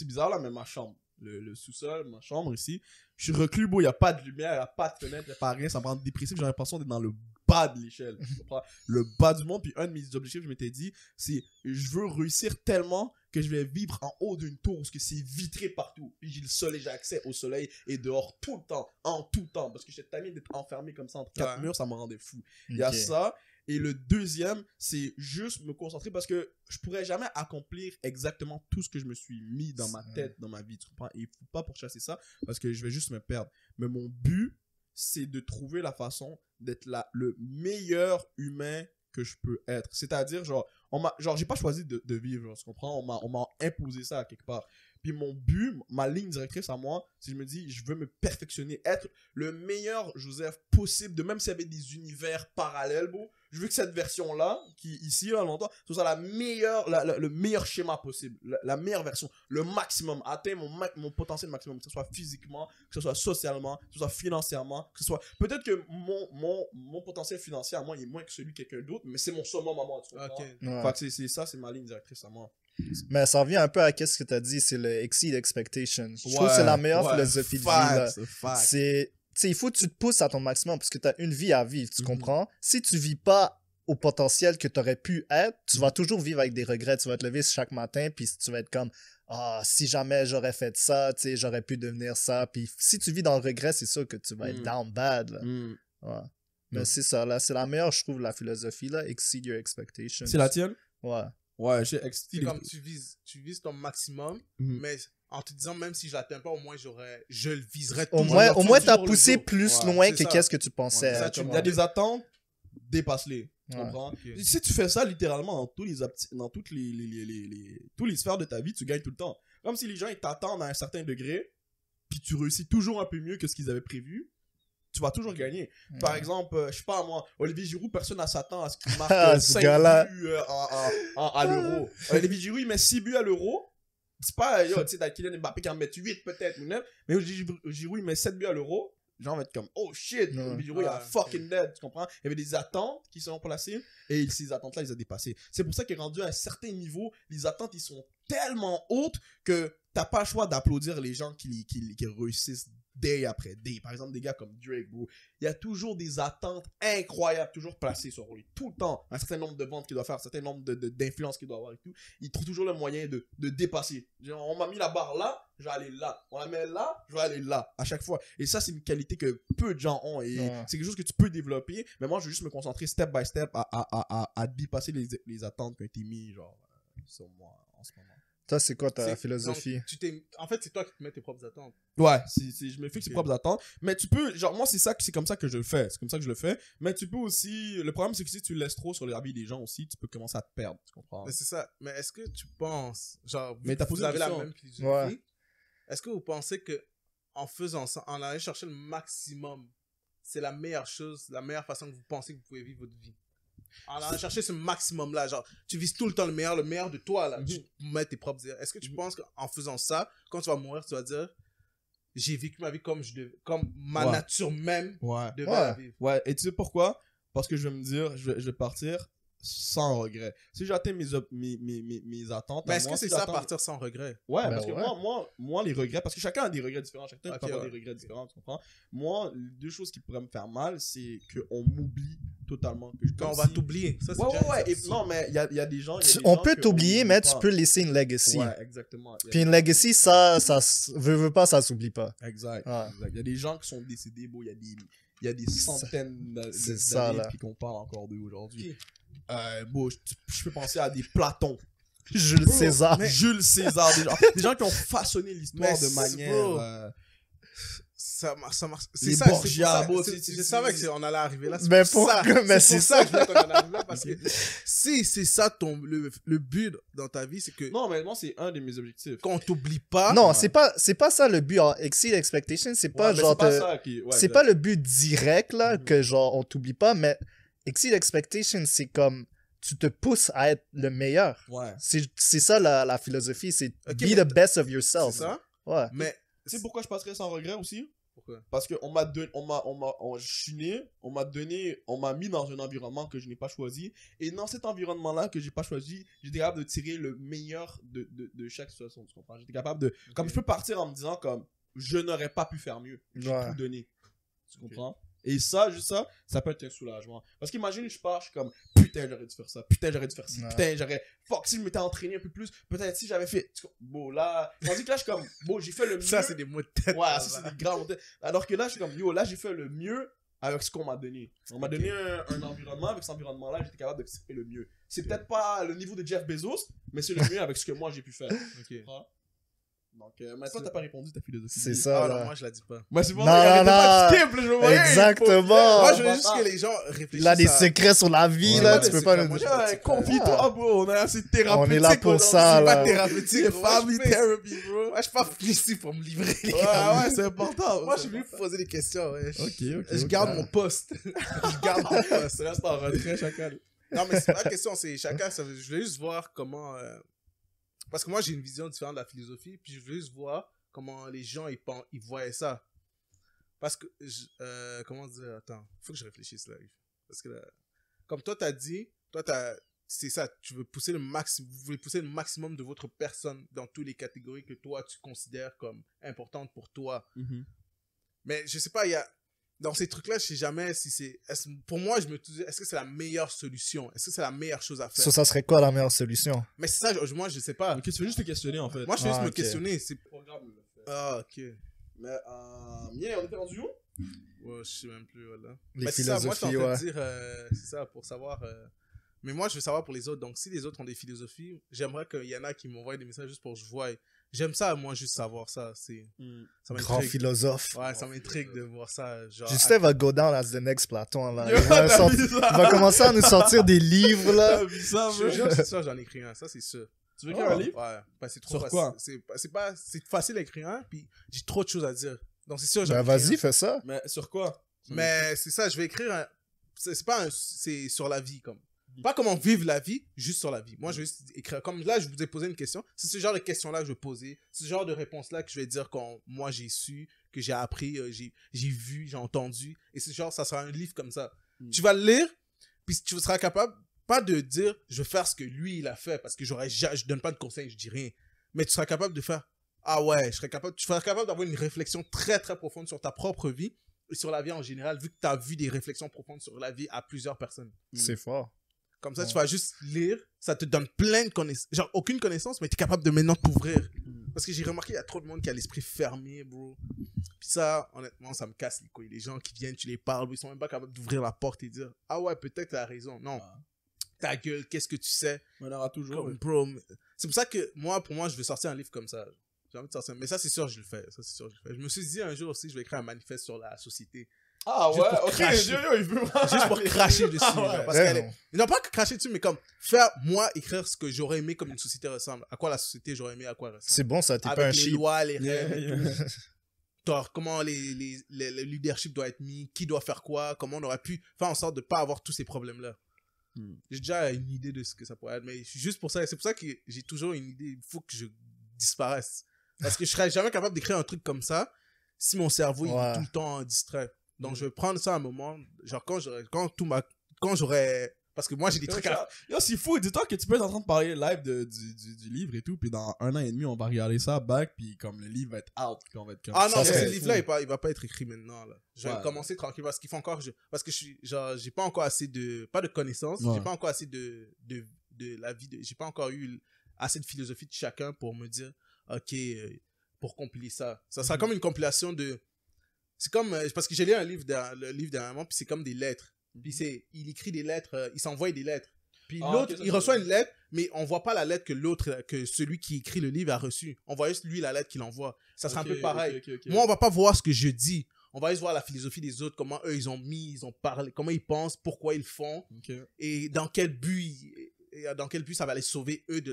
bizarre là, mais ma chambre. Le sous-sol, ma chambre ici. Je suis reclus, il n'y a pas de lumière, il n'y a pas de fenêtre, il n'y a pas rien, ça me rend dépressif. J'ai l'impression d'être dans le bas de l'échelle. Le bas du monde. Puis un de mes objectifs, je m'étais dit, c'est je veux réussir tellement que je vais vivre en haut d'une tour parce que c'est vitré partout. Puis j'ai le soleil, j'ai accès au soleil et dehors tout le temps, en tout temps. Parce que j'étais tanné d'être enfermé comme ça entre 4 murs, ça me rendait fou. Il y a ça. Et le deuxième, c'est juste me concentrer parce que je pourrais jamais accomplir exactement tout ce que je me suis mis dans ma tête, dans ma vie. Tu comprends? Et il faut pas pourchasser ça parce que je vais juste me perdre. Mais mon but, c'est de trouver la façon d'être le meilleur humain que je peux être. C'est-à-dire, j'ai pas choisi de vivre, genre, tu comprends? On m'a imposé ça à quelque part. Puis mon but, ma ligne directrice à moi, c'est que je me dis, je veux me perfectionner, être le meilleur Joseph possible, de même s'il y avait des univers parallèles, bro. Je veux que cette version-là, qui ici, là, longtemps, ce soit le meilleur schéma possible, la meilleure version, le maximum, atteindre mon potentiel maximum, que ce soit physiquement, que ce soit socialement, que ce soit financièrement, que ce soit... Peut-être que mon potentiel financier à moi, il est moins que celui de quelqu'un d'autre, mais c'est mon summum à moi, tu comprends? Fait que c'est ça, c'est ma ligne directrice à moi. Mais ça revient un peu à ce que tu as dit, c'est le exceed expectation. Je trouve que c'est la meilleure philosophie de vie. Là. Il faut que tu te pousses à ton maximum parce que tu as une vie à vivre, tu comprends? Si tu vis pas au potentiel que tu aurais pu être, tu vas toujours vivre avec des regrets. Tu vas te lever chaque matin puis tu vas être comme si jamais j'aurais fait ça, j'aurais pu devenir ça. Puis si tu vis dans le regret, c'est sûr que tu vas être down bad. Là. Ouais. Mais c'est ça, là, c'est la meilleure, je trouve, la philosophie, là, exceed your expectations. C'est la tienne? Ouais. Ouais, c'est comme tu vises ton maximum, mais en te disant, même si je l'atteins pas, au moins je le viserai toujours. Au moins t'as poussé plus loin que qu'est-ce que tu pensais. Il y a des attentes, dépasse-les. Tu comprends? Si tu fais ça littéralement dans toutes les sphères de ta vie, tu gagnes tout le temps. Comme si les gens ils t'attendent à un certain degré, puis tu réussis toujours un peu mieux que ce qu'ils avaient prévu. Tu vas toujours gagner. Par exemple, je sais pas moi, Olivier Giroud, personne ne s'attend à ce qu'il marque 5 buts à l'Euro. Olivier Giroud, il met 6 buts à l'Euro. C'est pas, tu sais, t'as Kylian Mbappé qui en met 8 peut-être, ou 9. Mais Olivier Giroud, il met 7 buts à l'Euro. Les gens vont être comme, oh shit, Olivier Giroud, il a fucking dead, tu comprends? Il y avait des attentes qui sont placées et ces attentes-là, ils ont dépassé. C'est pour ça qu'il est rendu à un certain niveau, les attentes, ils sont tellement hautes que t'as pas le choix d'applaudir les gens qui réussissent day après day. Par exemple, des gars comme Drake, bro. Il y a toujours des attentes incroyables, toujours placées sur lui. Tout le temps. Un certain nombre de ventes qu'il doit faire, un certain nombre d'influences qu'il doit avoir et tout. Il trouve toujours le moyen de dépasser. Genre, on m'a mis la barre là, je vais aller là. On la met là, je vais aller là. À chaque fois. Et ça, c'est une qualité que peu de gens ont. Et c'est quelque chose que tu peux développer. Mais moi, je veux juste me concentrer step by step à dépasser les attentes qui ont été mises, genre, sur moi en ce moment. Ça, c'est quoi ta philosophie? Donc, en fait, c'est toi qui te mets tes propres attentes. Ouais, je me fixe mes propres attentes. Mais tu peux, genre, moi, c'est comme ça que je le fais. C'est comme ça que je le fais. Mais tu peux aussi, le problème, c'est que si tu le laisses trop sur les habits des gens aussi, tu peux commencer à te perdre. Tu comprends? Mais c'est ça. Mais est-ce que tu penses, genre, mais vous avez la même philosophie, est-ce que vous pensez que en faisant ça, en allant chercher le maximum, c'est la meilleure chose, la meilleure façon que vous pensez que vous pouvez vivre votre vie? En allant chercher ce maximum là, genre tu vises tout le temps le meilleur de toi là, tu mets tes propres erreurs. Est-ce que tu penses qu'en faisant ça, quand tu vas mourir, tu vas dire j'ai vécu ma vie comme ma nature même devait la vivre? Ouais, et tu sais pourquoi? Parce que je vais me dire, je vais partir sans regret. Si j'atteins mes attentes, mais est-ce que c'est ça, partir sans regret? Ouais, parce que moi les regrets, parce que chacun a des regrets différents, chacun peut avoir des regrets différents, tu comprends? Moi, les deux choses qui pourraient me faire mal, c'est qu'on m'oublie totalement. On va t'oublier. Ça, c'est non, mais il y a des gens... On peut t'oublier, mais tu peux laisser une legacy. Ouais, exactement. Puis une legacy, ça veut pas, ça s'oublie pas. Exact. Il y a des gens qui sont décédés, bon, il y a des centaines d'années puis qu'on parle encore d'eux aujourd'hui. Bon, je peux penser à des Platons. Jules César. Jules César, des gens qui ont façonné l'histoire de manière... ça marche. Les C'est Borgia, ça, bon, je savais qu'on allait arriver là. Mais c'est pour ça que je voulais qu'on en arrive là, parce que si c'est ça le but dans ta vie, c'est que Non, mais moi, c'est un de mes objectifs. qu'on t'oublie pas. Non, Ouais. c'est pas ça le but. Exceed expectation, c'est pas Ouais, mais genre. c'est pas ça qui... ouais, C'est exact. pas le but direct, là, que genre, on t'oublie pas, mais exceed expectation, c'est comme. Tu te pousses à être le meilleur. Ouais. C'est ça la philosophie, c'est Ok, be mais the best of C'est yourself. ça. Ouais. Mais Tu sais pourquoi je passerais sans regret aussi? pourquoi? Parce que je suis né, on m'a mis dans un environnement que je n'ai pas choisi. Et dans cet environnement-là que j'ai pas choisi, j'étais capable de tirer le meilleur de chaque situation, tu comprends? J'étais capable de, comme je peux partir en me disant comme, je n'aurais pas pu faire mieux. J'ai Ouais. tout donné. Tu comprends? Et ça, juste ça peut être un soulagement. Parce qu'imagine, je pars, je suis comme, putain, j'aurais dû faire ça, putain, j'aurais dû faire ci, Ouais. putain, fuck, si je m'étais entraîné un peu plus, peut-être si j'avais fait, bon, là, tandis que là, je suis comme, bon, j'ai fait le mieux. Ça, c'est des mots de tête. Ouais, ça, c'est des grands mots de tête. Alors que là, je suis comme, yo, là, j'ai fait le mieux avec ce qu'on m'a donné. On m'a donné un environnement, avec cet environnement-là, j'étais capable de faire le mieux. C'est peut-être pas le niveau de Jeff Bezos, mais c'est le mieux avec ce que moi j'ai pu faire. Ok. Donc, maintenant, t'as pas répondu ta philosophie. C'est de- ça. Ah là. non, moi je la dis pas. Moi, c'est pour Non, ça qu'elle était non, pas non. skip, là, je le voyais. Exactement. Moi, je veux bah, juste que les gens réfléchissent. Il a des à- secrets sur la vie, Ouais, là, ouais, tu peux c'est pas clair, nous moi, dire. j'ai- Ouais, confie-toi, bro. On est assez thérapeutique. On est là pour ça, C'est là. pas thérapeutique. C'est bro. Moi, family je fais- therapy, bro. Moi, je suis pas venu ici pour me livrer, les Ouais, gars. ouais, c'est important. Moi, je suis venu pour poser des questions. Ouais. Ok. Je garde mon poste. Je garde mon poste. Reste en retrait, chacal. Non, mais c'est pas la question, c'est chacun. Je voulais juste voir comment. Parce que moi, j'ai une vision différente de la philosophie. Puis je voulais juste voir comment les gens ils voyaient ça. Parce que. Comment dire? Attends, faut que je réfléchisse là. Parce que comme toi, t'as dit. C'est ça, tu veux pousser vous voulez pousser le maximum de votre personne dans toutes les catégories que toi, tu considères comme importantes pour toi. Mais je sais pas, il y a. Dans ces trucs-là, je sais jamais si c'est. Pour moi, je me disais, est-ce que c'est la meilleure solution? Est-ce que c'est la meilleure chose à faire? Ça serait quoi la meilleure solution? Mais c'est ça, moi, je sais pas. Ok, tu veux juste te questionner, en fait. Moi, je vais juste Ah, me ok. questionner. C'est... Programme, le fait. Ah, ok. Mais, Mien, on était rendu où? Ouais, je sais même plus, voilà. Les Mais c'est ça, moi, je suis en philosophies, train ouais. de dire, c'est ça, pour savoir. Mais moi, je veux savoir pour les autres. Donc, si les autres ont des philosophies, j'aimerais qu'il y en a qui m'envoient des messages juste pour que je voie. J'aime ça, moi, juste savoir ça. Ça Grand m'intrigue. philosophe. Ouais, ça m'intrigue de voir ça. Genre, Justin va go down as the next Platon, là. Yo, Il va, t'as vu ça? il va commencer à nous sortir des livres, là. T'as vu ça, je bro? te jure, c'est sûr, j'en écris un. Ça, c'est sûr. Tu veux écrire un livre? Ouais. Bah, c'est trop Sur facile. quoi? C'est facile à écrire un, puis j'ai trop de choses à dire. Donc, c'est sûr, j'en Ben, écris un. vas-y, fais ça. Mais sur quoi? Mais c'est ça, je vais écrire un... C'est sur la vie, comme. Pas comment vivre la vie, juste sur la vie. Moi, je vais juste écrire. Comme là, je vous ai posé une question. C'est ce genre de questions-là que je vais poser. C'est ce genre de réponses-là que je vais dire quand moi j'ai su, que j'ai appris, j'ai vu, j'ai entendu. Et c'est genre, ça sera un livre comme ça. Tu vas le lire, puis tu seras capable, pas de dire, je vais faire ce que lui, il a fait, parce que je donne pas de conseils, je dis rien. Mais tu seras capable de faire, ah ouais, tu seras capable d'avoir une réflexion très, très profonde sur ta propre vie et sur la vie en général, vu que tu as vu des réflexions profondes sur la vie à plusieurs personnes. C'est fort. Comme ça, Ouais. tu vas juste lire, ça te donne plein de connaissances. Genre, aucune connaissance, mais tu es capable de maintenant t'ouvrir. Parce que j'ai remarqué, il y a trop de monde qui a l'esprit fermé, bro. Puis ça, honnêtement, ça me casse les couilles. Les gens qui viennent, tu les parles, ils sont même pas capables d'ouvrir la porte et dire, ah ouais, peut-être t'as raison. Non. Ta gueule, qu'est-ce que tu sais? Il y en aura toujours. Comme, bro, c'est pour ça que pour moi, je veux sortir un livre comme ça. J'ai envie de sortir. Mais ça, c'est sûr, je le fais. Ça, c'est sûr, je le fais. Je me suis dit un jour aussi, je vais écrire un manifeste sur la société. Ah Juste pour ouais, ok, cracher. il veut Juste pour cracher dessus. Ah ouais. genre, parce Ouais, qu'elle est... non. Non, pas que cracher dessus, mais comme faire, moi, écrire ce que j'aurais aimé comme une société ressemble. À quoi la société j'aurais aimé, à quoi elle ressemble. C'est bon, ça, t'es pas un Avec les cheat. lois, les Yeah, règles, yeah. genre, comment le leadership doit être mis, qui doit faire quoi, comment on aurait pu faire en sorte de pas avoir tous ces problèmes-là. J'ai déjà une idée de ce que ça pourrait être, mais juste pour ça, c'est pour ça que j'ai toujours une idée, il faut que je disparaisse. Parce que je serais jamais capable d'écrire un truc comme ça si mon cerveau il Ouais. est tout le temps distrait. Donc je vais prendre ça un moment, genre quand j'aurais, parce que moi j'ai des trucs à... Yo, c'est fou, dis-toi que tu peux être en train de parler live du livre et tout, puis dans 1 an et demi, on va regarder ça back, puis comme le livre va être out, puis on va être comme... Ah non, Ça mais serait ce livre-là, il va pas être écrit maintenant, là. Je vais Ouais. commencer tranquille parce qu'il faut encore, parce que j'ai pas encore assez pas de connaissances, Ouais. j'ai pas encore assez de la vie, j'ai pas encore eu assez de philosophie de chacun pour me dire, ok, pour compiler ça. Ça sera comme une compilation de, c'est comme, parce que j'ai lu le livre dernièrement, puis c'est comme des lettres. Puis il écrit des lettres, il s'envoie des lettres. Puis Ah, l'autre, ok, ça, il ça, reçoit ça. une lettre, mais on voit pas la lettre que celui qui écrit le livre a reçue. On voit juste lui la lettre qu'il envoie. Ça serait un peu pareil. Moi, on va pas voir ce que je dis. On va juste voir la philosophie des autres, comment eux ils ont parlé, comment ils pensent, pourquoi ils le font, et dans quel but ça va les sauver eux de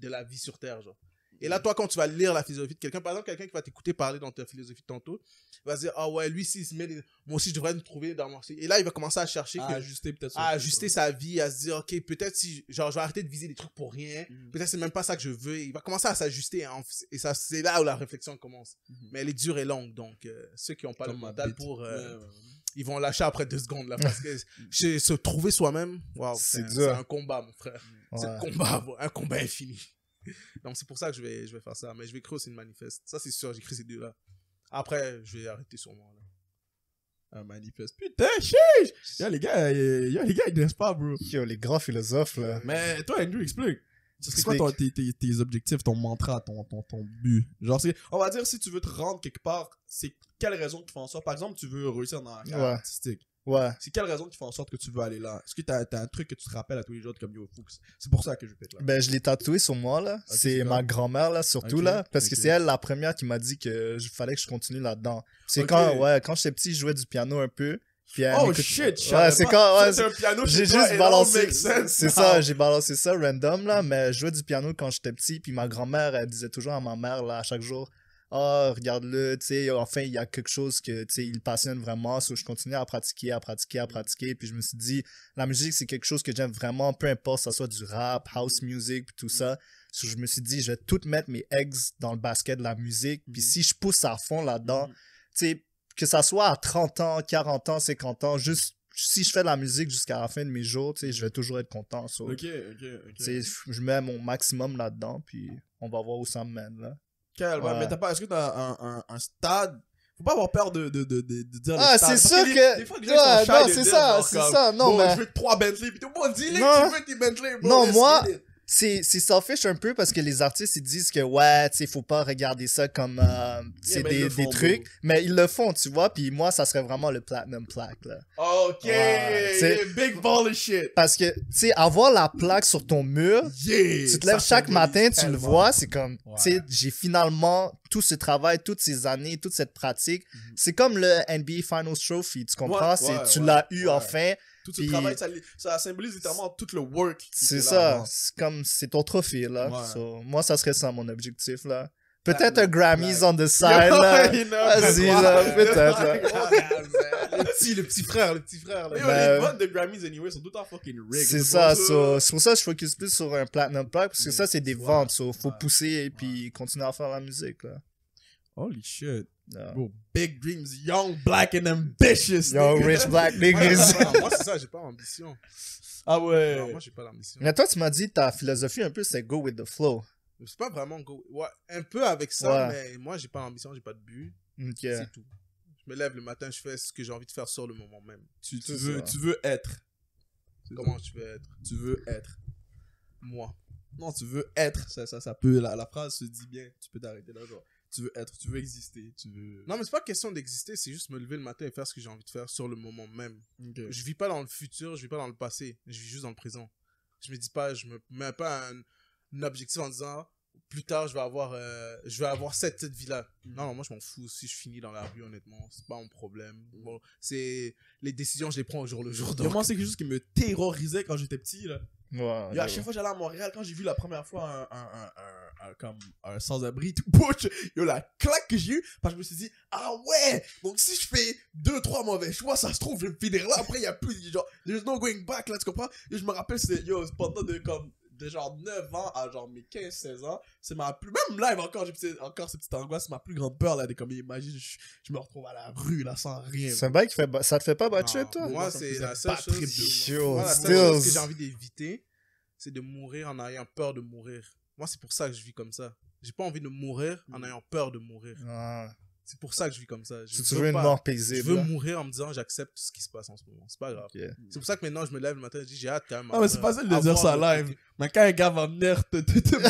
la vie sur Terre, genre. Et là, toi, quand tu vas lire la philosophie de quelqu'un, par exemple, quelqu'un qui va t'écouter parler dans ta philosophie de tantôt, va se dire, ah ouais, lui, s'il se met, moi aussi, je devrais me trouver dans mon... Et là, il va commencer à chercher, ajuster peut-être à ajuster sa vie, à se dire, ok, peut-être si, genre, je vais arrêter de viser des trucs pour rien, peut-être c'est même pas ça que je veux. Il va commencer à s'ajuster, hein, et ça, c'est là où la réflexion commence. Mais elle est dure et longue, donc ceux qui n'ont pas le mental pour... ils vont lâcher après 2 secondes, là, parce que se trouver soi-même, waouh, c'est un combat, mon frère. C'est un combat infini. Donc c'est pour ça que je vais faire ça, mais je vais écrire aussi une manifeste, ça c'est sûr, j'écris ces 2 là. Après je vais arrêter sûrement là. Un manifeste, putain, chiche. Yo les gars ils connaissent pas, bro. Yo, les grands philosophes là. Mais toi Andrew, explique. C'est quoi tes objectifs, ton mantra, ton but? Genre, on va dire, si tu veux te rendre quelque part, c'est quelle raison qui fait en sorte? Par exemple, tu veux réussir dans la carrière artistique. Ouais. C'est quelle raison qui fait en sorte que tu veux aller là? Est-ce que t'as un truc que tu te rappelles à tous les jours comme Yo Fuchs? C'est pour ça que je vais être là. Ben, je l'ai tatoué sur moi, là. Okay, c'est ma grand-mère, là, surtout, là. Parce que c'est elle, la première, qui m'a dit que fallait que je continue là-dedans. C'est quand j'étais petit, je jouais du piano un peu. Puis shit! Ouais, c'est quand... c'est un piano j'ai juste balancé... C'est ça, j'ai balancé ça random, là. Mais je jouais du piano quand j'étais petit. Puis ma grand-mère, elle disait toujours à ma mère, là, à chaque jour... Ah, regarde-le, tu sais, enfin, il y a quelque chose que, tu sais, il passionne vraiment. So, je continuais à pratiquer. Puis je me suis dit, la musique, c'est quelque chose que j'aime vraiment, peu importe, ça soit du rap, house music, puis tout ça. So, je me suis dit, je vais tout mettre mes eggs dans le basket de la musique. Puis si je pousse à fond là-dedans, tu sais, que ça soit à 30 ans, 40 ans, 50 ans, juste, si je fais de la musique jusqu'à la fin de mes jours, tu sais, je vais toujours être content. So, ok. Tu sais, je mets mon maximum là-dedans, puis on va voir où ça me mène, là. Mais est-ce que t'as un stade? Faut pas avoir peur de dire ah, le stade. c'est sûr que... Des fois, les gens sont shy de c'est dire, ça, genre, c'est comme, ça. Non, bon, mais... je veux 3 Bentley. Puis tout le monde dit, tu veux tes Bentley, bro. Non, moi... C'est selfish un peu parce que les artistes ils disent que ouais, tu sais, faut pas regarder ça comme c'est des trucs, mais ils le font, tu vois, puis moi ça serait vraiment le platinum plaque là. OK, big ball of shit. Parce que tu sais avoir la plaque sur ton mur, tu te lèves chaque matin, tu le vois, c'est comme tu sais, j'ai finalement tout ce travail, toutes ces années, toute cette pratique, c'est comme le NBA Finals Trophy, tu comprends, tu l'as eu enfin. Tout ce travail, ça symbolise littéralement tout le work. C'est ça. C'est ton trophée, là. Ouais. So, moi, ça serait ça, mon objectif, là. Peut-être un Grammys on the side, là. Vas-y, là. Peut-être, là. le petit frère, là. Les votes de Grammys, anyway, sont tout en fucking rigged. C'est ça. C'est pour ça que je focus plus sur un platinum plaque, parce que ça, c'est des ventes. So, faut pousser et puis continuer à faire la musique, là. Holy shit. Bro, big dreams, young, black and ambitious. Young, rich, black niggas. Moi, c'est ça, j'ai pas l'ambition. Ah ouais. Non, moi, j'ai pas l'ambition. Mais toi, tu m'as dit, ta philosophie un peu, c'est go with the flow. C'est pas vraiment go. Ouais, un peu avec ça, mais moi, j'ai pas l'ambition, j'ai pas de but. Okay. C'est tout. Je me lève le matin, je fais ce que j'ai envie de faire sur le moment même. Tu veux être. Comment tu veux être? Tu veux être. Moi. Non, tu veux être. Ça peut, la phrase se dit bien. Tu peux t'arrêter là, genre. Tu veux être, tu veux exister, tu veux... Non, mais c'est pas question d'exister, c'est juste me lever le matin et faire ce que j'ai envie de faire sur le moment même. Okay. Je vis pas dans le futur, je vis pas dans le passé, je vis juste dans le présent. Je me dis pas, je me mets pas un objectif en disant, plus tard, je vais avoir cette vie-là. Non, moi, je m'en fous si je finis dans la rue, honnêtement, c'est pas mon problème. Bon, c'est... Les décisions, je les prends au jour le jour. Donc... Moi, c'est quelque chose qui me terrorisait quand j'étais petit, là. Ouais, à chaque fois que j'allais à Montréal, quand j'ai vu la première fois un sans-abri tout bouche, la claque que j'ai eue, parce que je me suis dit, ah ouais, donc si je fais 2-3 mauvais choix, ça se trouve, je vais me finir là, après il y a plus, genre, there's no going back, là, tu comprends? Et je me rappelle, c'est pendant de genre 9 ans à genre mes 15-16 ans, c'est ma plus, même live encore, j'ai encore cette petite angoisse, c'est ma plus grande peur, là, comme imagine, je me retrouve à la rue, là, sans rien. C'est un bail qui fait, ça te fait pas battre, toi? Moi, c'est la seule chose que j'ai envie d'éviter, c'est de mourir en ayant peur de mourir. Moi, c'est pour ça que je vis comme ça. J'ai pas envie de mourir en ayant peur de mourir. C'est pour ça que je vis comme ça. Tu veux une mort paisible. Je veux mourir en me disant j'accepte tout ce qui se passe en ce moment. C'est pas grave. Okay. C'est pour ça que maintenant je me lève le matin et je dis j'ai hâte quand même. Ah, mais c'est facile de dire ça live. Mais quand un gars va venir te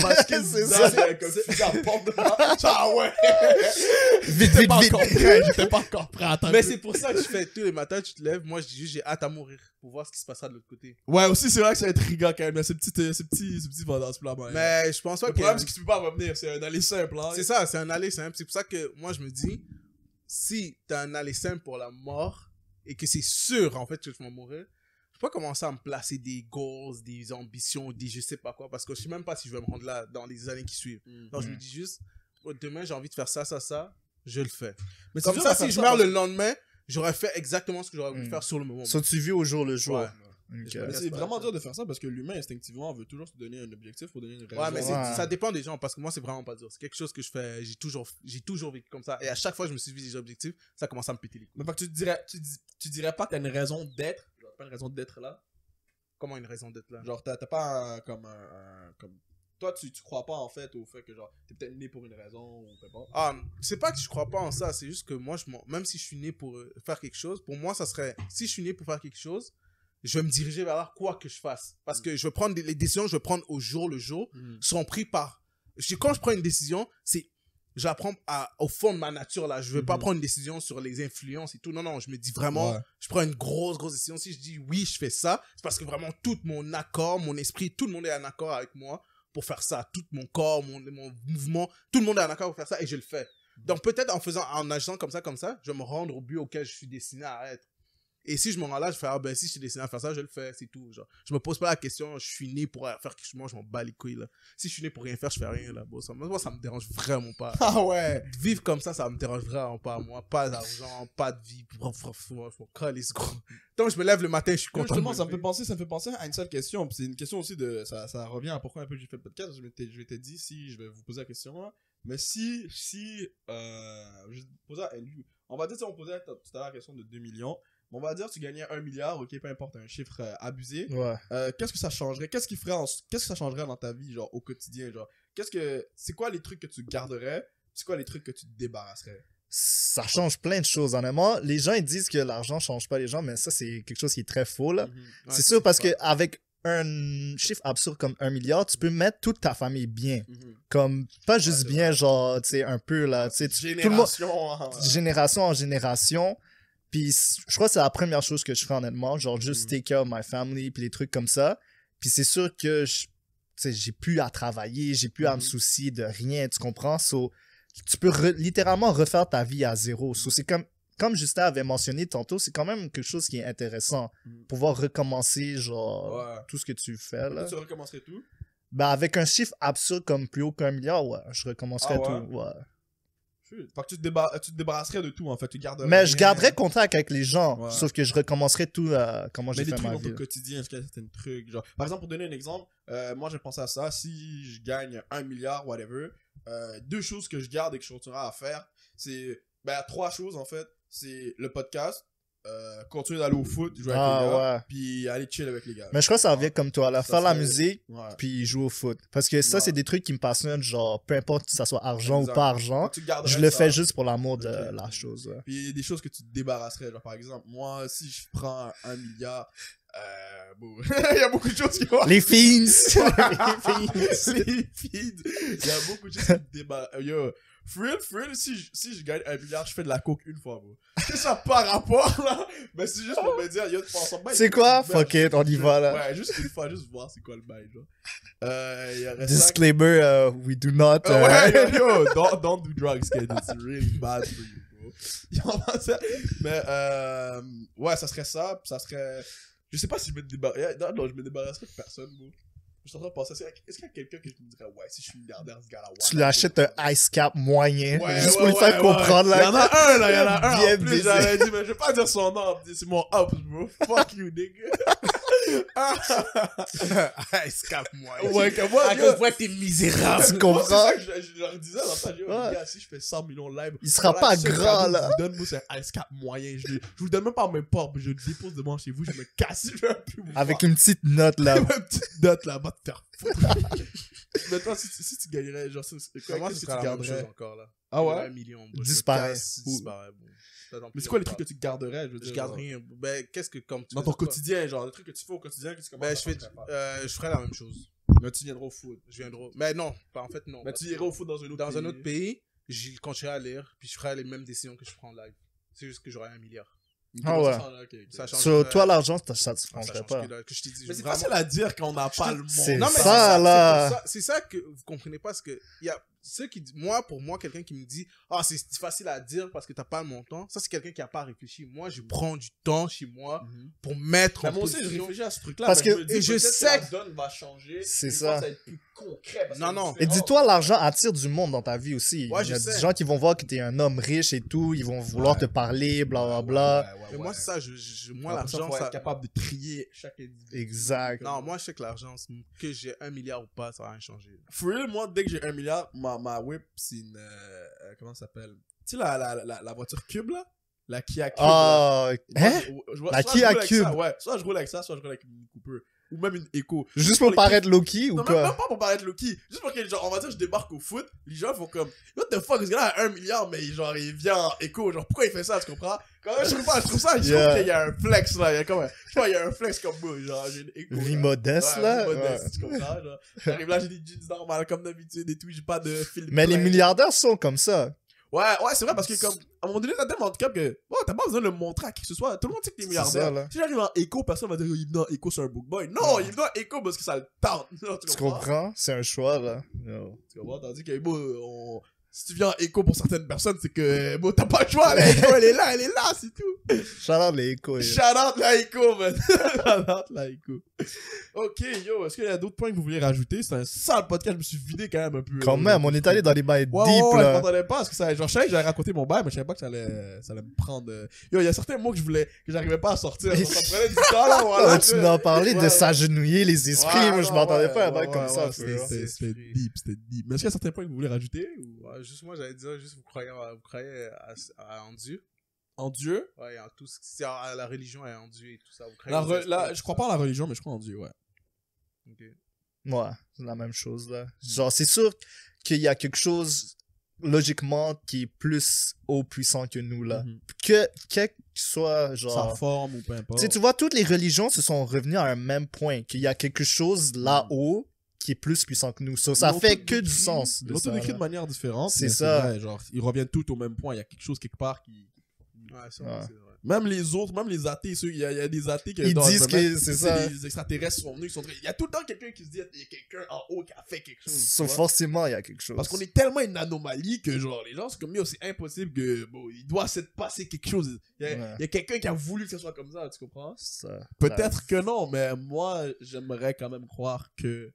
masquer le C'est visage ça. avec un fusil à pompe devant, ah ouais! Vite, J'étais vite, pas vite. encore prêt, j'étais pas encore prêt. Attends un Mais peu. c'est pour ça que je fais tous les matins, tu te lèves, moi je dis juste j'ai hâte à mourir pour voir ce qui se passera de l'autre côté. Ouais, aussi, c'est vrai que c'est intriguant quand même, mais ces petits vont dans ce plan. Mais je pense pas le que. problème, c'est que tu peux pas revenir, c'est un aller simple, hein. C'est ça, c'est un aller simple. C'est pour ça que moi je me dis, si t'as un aller simple pour la mort et que c'est sûr en fait que tu vas mourir, je peux pas commencer à me placer des goals, des ambitions, des je sais pas quoi, parce que je sais même pas si je vais me rendre là dans les années qui suivent. Donc je me dis juste, oh, demain j'ai envie de faire ça, je le fais. Mais c'est Comme dur ça, de faire si je ça, meurs parce- le lendemain, j'aurais fait exactement ce que j'aurais voulu faire sur le moment. So, tu vis au jour le jour. Ouais. Ok. Mais c'est vraiment dur de faire ça parce que l'humain, instinctivement, veut toujours se donner un objectif pour donner une raison. Ouais, mais Ouais. ça dépend des gens, parce que moi, c'est vraiment pas dur. C'est quelque chose que je fais, j'ai toujours vécu comme ça. Et à chaque fois que je me suis mis des objectifs, ça commence à me péter les couilles. Mais fait que tu dirais pas que t'as une raison d'être, genre, pas une raison d'être là. Comment une raison d'être là? Genre, t'as pas comme comme. Toi, tu crois pas en fait au fait que genre, t'es peut-être né pour une raison ou peu importe. Ah, c'est pas que je crois pas en ça, c'est juste que moi, même si je suis né pour faire quelque chose, pour moi, ça serait, si je suis né pour faire quelque chose, je vais me diriger vers là, quoi que je fasse. Parce que je vais prendre les décisions, je vais prendre au jour le jour, seront prises par. Quand je prends une décision, je la prends au fond de ma nature, là. Je vais pas prendre une décision sur les influences et tout. Non, non, je me dis vraiment, Ouais. je prends une grosse décision. Si je dis oui, je fais ça, c'est parce que vraiment tout mon accord, mon esprit, tout le monde est en accord avec moi pour faire ça. Tout mon corps, mon mouvement, tout le monde est en accord pour faire ça et je le fais. Donc peut-être en agissant comme ça, je vais me rendre au but auquel je suis destiné à être. Et si je me rends là, je fais, ah ben si je suis destiné à faire ça, je le fais, c'est tout. Genre, je me pose pas la question, je suis né pour faire quelque chose, moi je m'en bats les couilles là. Si je suis né pour rien faire, je fais rien là. Bon, moi ça me dérange vraiment pas. Ah ouais! Vivre comme ça me dérange vraiment pas. Moi, pas d'argent, pas de vie. Je m'en calisse, gros. Tant que je me lève le matin, je suis content. Justement, de ça me me fait penser à une seule question. Puis c'est une question aussi de. Ça revient à pourquoi un peu j'ai fait le podcast. Je m'étais dit si je vais vous poser la question là. Mais si je posais à Andrew, on va dire si on posait tout à l'heure la question de 2 millions. On va dire tu gagnais 1 milliard, ok, peu importe, un chiffre abusé. Ouais. Qu'est-ce que ça changerait? Qu'est-ce que ça changerait dans ta vie, genre au quotidien, genre c'est quoi les trucs que tu garderais? C'est quoi les trucs que tu te débarrasserais? Ça change plein de choses, honnêtement. Les gens, ils disent que l'argent change pas les gens, mais ça, c'est quelque chose qui est très faux, là. Ouais, C'est sûr, parce qu'avec un chiffre absurde comme 1 milliard, tu peux mettre toute ta famille bien. Comme, pas juste c'est bien, vrai. genre, tu sais, un peu, là. Tu sais, tout le monde, génération en génération. Puis je crois que c'est la première chose que je ferais, honnêtement. Genre, juste take care of my family, puis des trucs comme ça. Puis c'est sûr que tu sais, j'ai plus à travailler, j'ai plus à me soucier de rien, tu comprends? So, tu peux littéralement refaire ta vie à zéro. So, c'est comme Justin avait mentionné tantôt, c'est quand même quelque chose qui est intéressant. Pouvoir recommencer, genre, Ouais. tout ce que tu fais, là. Tu recommencerais tout? Ben, avec un chiffre absurde comme plus haut qu'un milliard, ouais, je recommencerais Ah ouais? tout, ouais. Fait que tu te débarrasserais de tout, en fait. Tu garderais Mais je rien. garderais contact avec les gens, Ouais. sauf que je recommencerais tout comment Mais j'ai des fait trucs ma dans vie. ton quotidien, est-ce qu'il y a certains trucs, genre, par exemple, pour donner un exemple, moi j'ai pensé à ça, si je gagne 1 milliard, whatever, 2 choses que je garde et que je continuerai à faire, c'est, 3 choses en fait, c'est le podcast, continuer d'aller au foot, jouer avec les gars, ouais. puis aller chill avec les gars. Mais je crois que ça revient comme toi, là, Ça faire la serait- musique, Ouais. puis jouer au foot. Parce que ça, Ouais. c'est des trucs qui me passionnent, genre, peu importe si ça soit argent Exact. ou pas argent, Tu garderais je le ça. fais juste pour l'amour de Ok. la chose. Ouais. Puis il y a des choses que tu te débarrasserais, genre par exemple, moi, si je prends 1 milliard, bon, il y a beaucoup de choses qui vont... Les fiends! Les feeds. Il y a beaucoup de choses qui me débarrassent. Yo, for real, si je gagne 1 milliard, je fais de la coke une fois, bro. C'est ça par rapport, là. Mais c'est juste pour me dire, yo, tu penses pas. C'est quoi? Fuck it, on y va, là. Ouais, juste une fois, juste voir c'est quoi le bail, genre. Il y aurait ça. Disclaimer, we do not... Ouais, yo, don't do drugs, kid. It's really bad for you, bro. Yo, mais, ouais, ça serait ça, puis ça serait... Je sais pas si je me débarrasserais... Non, je me débarrasserais de personne, bro. Je suis en train de penser, est-ce qu'il y a quelqu'un que je me dirais, ouais, si je suis milliardaire, ce gars-là, ouais. Tu lui achètes un ice cap moyen, Ouais, juste ouais, pour lui faire ouais, comprendre, ouais. là. Il y en a un, là, il y en a un. Bien En plus, baisé. j'avais dit, mais je vais pas dire son nom, c'est mon up, bro. Fuck you, nigga. Ice cap, moi. Ouais, que moi, À yo, quel point t'es misérable. Tu moi, comprends? c'est ça que je leur disais dans ça, Ouais. gars, si je fais 100 millions live, Il sera voilà, pas le seul grand, cadeau que là. Je vous donne, moi, c'est un ice cap moyen. Je vous le donne même pas en même porte, mais je le dépose devant chez vous, je me casse, je vais plus vous Avec voir. une petite note, là. Une petite note là-bas, te faire foutre. Mais toi, si tu gagnerais, genre, Comment qu'est-ce ce que sera tu la même chose garderais? encore, là? Ah ouais? 1 million, bro. Disparaît. Disparaît, bon. Mais c'est quoi les trucs que tu garderais, je veux Je dire, garde genre, rien. Ben, qu'est-ce que comme tu dans fais ton quoi? quotidien, genre, les trucs que tu fais au quotidien, que tu commences Ben, à faire. je ferais la même chose. Mais tu viendras au foot. Je viendrai. Mais non, pas en fait, non. Mais tu iras au foot dans un autre pays. Je continuerai à lire, puis je ferai les mêmes décisions que je prends en live. C'est juste que j'aurai 1 milliard. Ah ouais. Ça change. Sur toi, l'argent, ça te ça changerait change pas. que je t'ai dit. Mais c'est vraiment- facile à dire quand on n'a pas le monde. C'est Non, mais ça, là. c'est ça que vous comprenez pas, parce que il y a ceux qui pour moi, quelqu'un qui me dit ah c'est facile à dire parce que t'as pas le montant, ça c'est quelqu'un qui a pas réfléchi. Moi, je prends du temps chez moi pour mettre Mais en moi aussi, je position. réfléchis à ce truc-là. Parce mais que- me dis, et je peut-être sais que la donne va changer. C'est et ça. Ça va être plus concret. parce que Non, non. c'est Et différent. dis-toi, l'argent attire du monde dans ta vie aussi. Ouais, Il y je a sais. des gens qui vont voir que t'es un homme riche et tout, ils vont vouloir te parler, blablabla. Mais moi c'est ça, moi Après ça, l'argent faut ça être capable de trier chaque individu. Exact. non, moi je sais que l'argent que j'ai 1 milliard ou pas, ça va rien changer. For real, moi, dès que j'ai 1 milliard, ma whip, c'est une. Comment ça s'appelle? Tu sais, la voiture Cube, là? La Kia Cube. Ah, là. hein? Soit La je Kia roule avec Cube. ça, ouais. Soit je roule avec ça, soit je roule avec une Cooper. Ou même une Echo. Juste pour les paraître low-key ou Non, même quoi? pas pour paraître low-key. Juste pour que, genre, on va dire, je débarque au foot. Les gens font comme, what the fuck, ce gars-là a 1 milliard, mais genre, il vient en Echo. Genre, pourquoi il fait ça, tu comprends? Quand même, je trouve ça, je trouve qu'il y a un flex, là. Il y a comme, je sais pas, il y a un flex comme moi. Genre, j'ai une Echo. Vie là. modeste, Ouais, là. vie modeste, Ouais. tu comprends? Genre, j'arrive là, j'ai des jeans normales comme d'habitude et tout, j'ai pas de fil. Mais les plein. milliardaires sont comme ça. Ouais, c'est vrai parce que comme à un moment donné, t'as tellement de handicap que t'as pas besoin de le montrer à qui que ce soit. Tout le monde sait que t'es C'est ça, là. milliardaire. Si j'arrive en écho, personne va dire il est venu en écho sur un book boy. Non, il est venu en écho parce que ça le tente. Non, Tu comprends? C'est un choix, là. Tu comprends? Tandis que si tu viens en écho pour certaines personnes, c'est que t'as pas le choix. L'écho, elle est là, c'est tout. Shout out les échos. Shout out la écho, man. Shout out la écho. Ok, yo, est-ce qu'il y a d'autres points que vous voulez rajouter? C'est un sale podcast, je me suis vidé quand même un peu. Quand même, on est allé dans des bails Ouais, deep, ouais, je là. m'entendais pas parce que ça, genre, je savais que j'allais raconter mon bail, mais je savais pas que ça allait me prendre. Yo, il y a certains mots que j'arrivais pas à sortir. Genre, ça prenait du temps, là, voilà. Tu nous as parlé de Ouais, s'agenouiller les esprits. ouais, Moi, je non, m'entendais ouais, pas un ouais, bail comme ouais, ça. ouais, frère. c'était deep. Mais est-ce qu'il y a certains points que vous voulez rajouter? Ou... Ouais, juste moi j'allais dire juste vous croyez en Dieu. En Dieu? Ouais, en tout ce qui à la religion et en Dieu et tout ça. Vous croyez aux esprits, Je tout crois ça. pas en la religion, mais je crois en Dieu, ouais. Ok. Ouais, c'est la même chose, là. Genre, c'est sûr qu'il y a quelque chose, logiquement, qui est plus haut puissant que nous, là. Mhm. Quel que soit, Sa genre... forme ou peu Tu importe. sais, tu vois, toutes les religions se sont revenues à un même point, qu'il y a quelque chose là-haut qui est plus puissant que nous. So, ça Ils l'ont fait tous que du décrit- sens. Ils de l'ont ça, tous décrit là. de manière différente. C'est mais ça. vrai, genre, ils reviennent tous au même point. Il y a quelque chose quelque part qui. Ouais, ça, Ouais. c'est vrai. Même les autres, même les athées, il y a des athées qui Ils disent que c'est ça. Les extraterrestres sont venus, il y a tout le temps quelqu'un qui se dit il y a quelqu'un en haut qui a fait quelque chose. So, tu vois. forcément, il y a quelque chose. Parce qu'on est tellement une anomalie que genre les gens c'est comme yo, c'est impossible que il doit se passer quelque chose. Il Ouais. y a quelqu'un qui a voulu que ce soit comme ça, tu comprends? Ça. Peut-être que non, mais moi j'aimerais quand même croire que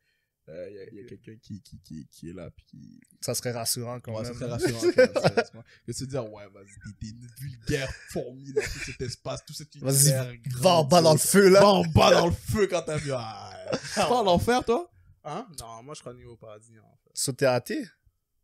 il y a quelqu'un qui est là puis qui Ça serait rassurant quand ouais, même. ça serait rassurant quand même, sérieusement. Que se dire ouais vas-y t'es une vulgaire fourmi dans tout cet espace, tout cet univers. Vas-y, va en bas dans le feu, là. Va en bas dans le feu quand t'as vu. Tu vas en enfer toi? Hein? Non, moi je crois ni au paradis en fait. So, t'es athée?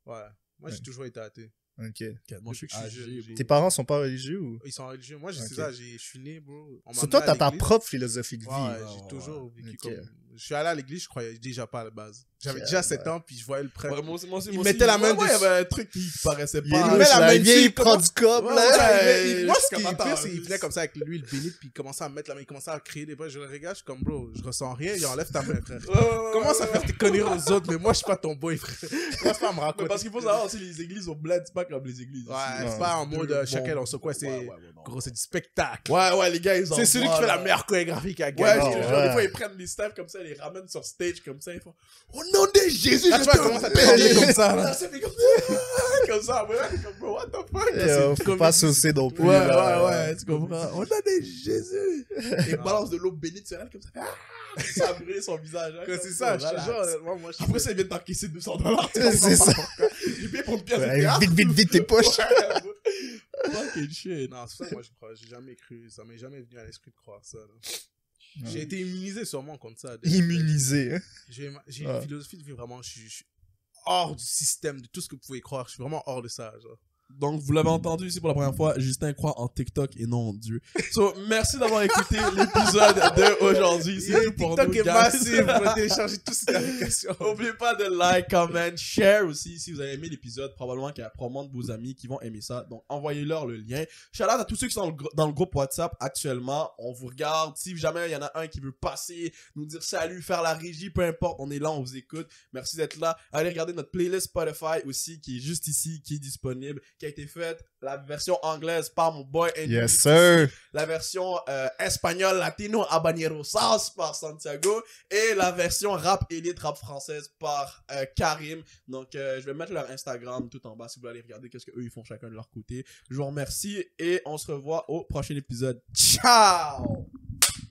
Ouais. Moi j'ai Ouais. toujours été athée. Ok. Moi je suis Depuis que je suis âgé. jeune, Tes parents sont pas religieux ou? Ils sont religieux. Moi, c'est Ok. ça, je suis né, bro. On m'a So, toi, amené à t'as ta l'église. propre philosophie de vie. Ouais, Ouais, j'ai toujours vécu Ok. comme. Je suis allé à l'église, je croyais déjà pas à la base. J'avais Ok, déjà 7 ouais. ans, puis je voyais le prêtre. Ouais, moi aussi, Il mettait la main Ouais, il y dessus. avait un truc qui paraissait Il est pas. met louche, la là. main Il vient, dessus, il prend comment- du cop, Ouais, là. ouais. Moi, je ce suis qui comme, est pire, attends, c'est qu'il venait comme ça avec l'huile bénite, puis il commençait à mettre la main, il commençait à crier des fois. Je le regarde, je suis comme, bro, je ressens rien, il enlève ta main, frère. Commence à faire tes conneries aux autres, mais moi, je suis pas ton boy, frère. Commence pas à me Mais raconter. parce qu'il faut savoir aussi, les églises au bled, c'est pas comme les églises. Ouais, ici. c'est pas en mode Bon. chacun dans ce coin, c'est. Ouais, non. Gros, c'est du spectacle. Ouais, les gars, ils en C'est celui qui voient, fait la là. meilleure chorégraphie qui a Ouais, gagné. je te jure, ouais. des fois, ils prennent des staffs comme ça, ils les ramènent sur stage comme ça, ils font au nom de Jésus, Là, je tu vois, te comment ça prie. fait comme ça, là. Ça fait comme ça, comme ça, ouais, comme bro, what the fuck? Faut pas saucer non plus. Ouais, là. ouais, tu comprends. Au nom de Jésus. Et balance de l'eau bénite sur elle comme ça. Ah, ça a brûlé son visage. hein, Que comme c'est ça, je te relax. jure, moi, je Après ça, ils viennent t'encaisser $200. C'est ça. J'ai payé pour une pièce de Ouais, théâtre. vite tes poches. Fucking shit. Non, c'est ça que moi je crois. J'ai jamais cru. Ça m'est jamais venu à l'esprit de croire ça. Là. J'ai été immunisé sûrement contre ça. Immunisé. hein. J'ai Ouais. une philosophie de vie vraiment. Je suis hors du système, de tout ce que vous pouvez croire. Je suis vraiment hors de ça. Genre. Donc, vous l'avez entendu ici pour la première fois, Justin croit en TikTok et non en Dieu. So, merci d'avoir écouté l'épisode d'aujourd'hui. C'est tout pour TikTok nous, est guys. massif. Vous pouvez télécharger toutes ces applications. N'oubliez pas de like, comment, share aussi si vous avez aimé l'épisode. Probablement qu'il y a probablement de vos amis qui vont aimer ça. Donc, envoyez-leur le lien. Shout out à tous ceux qui sont dans le groupe WhatsApp actuellement. On vous regarde. Si jamais il y en a un qui veut passer, nous dire salut, faire la régie, peu importe, on est là, on vous écoute. Merci d'être là. Allez regarder notre playlist Spotify aussi qui est juste ici, qui est disponible, qui a été faite la version anglaise par mon boy Andy. Yes, sir. La version espagnole latino habanero sauce par Santiago et la version rap élite rap française par Karim. Donc je vais mettre leur Instagram tout en bas si vous voulez aller regarder qu'est-ce que eux ils font chacun de leur côté. Je vous remercie et on se revoit au prochain épisode. Ciao.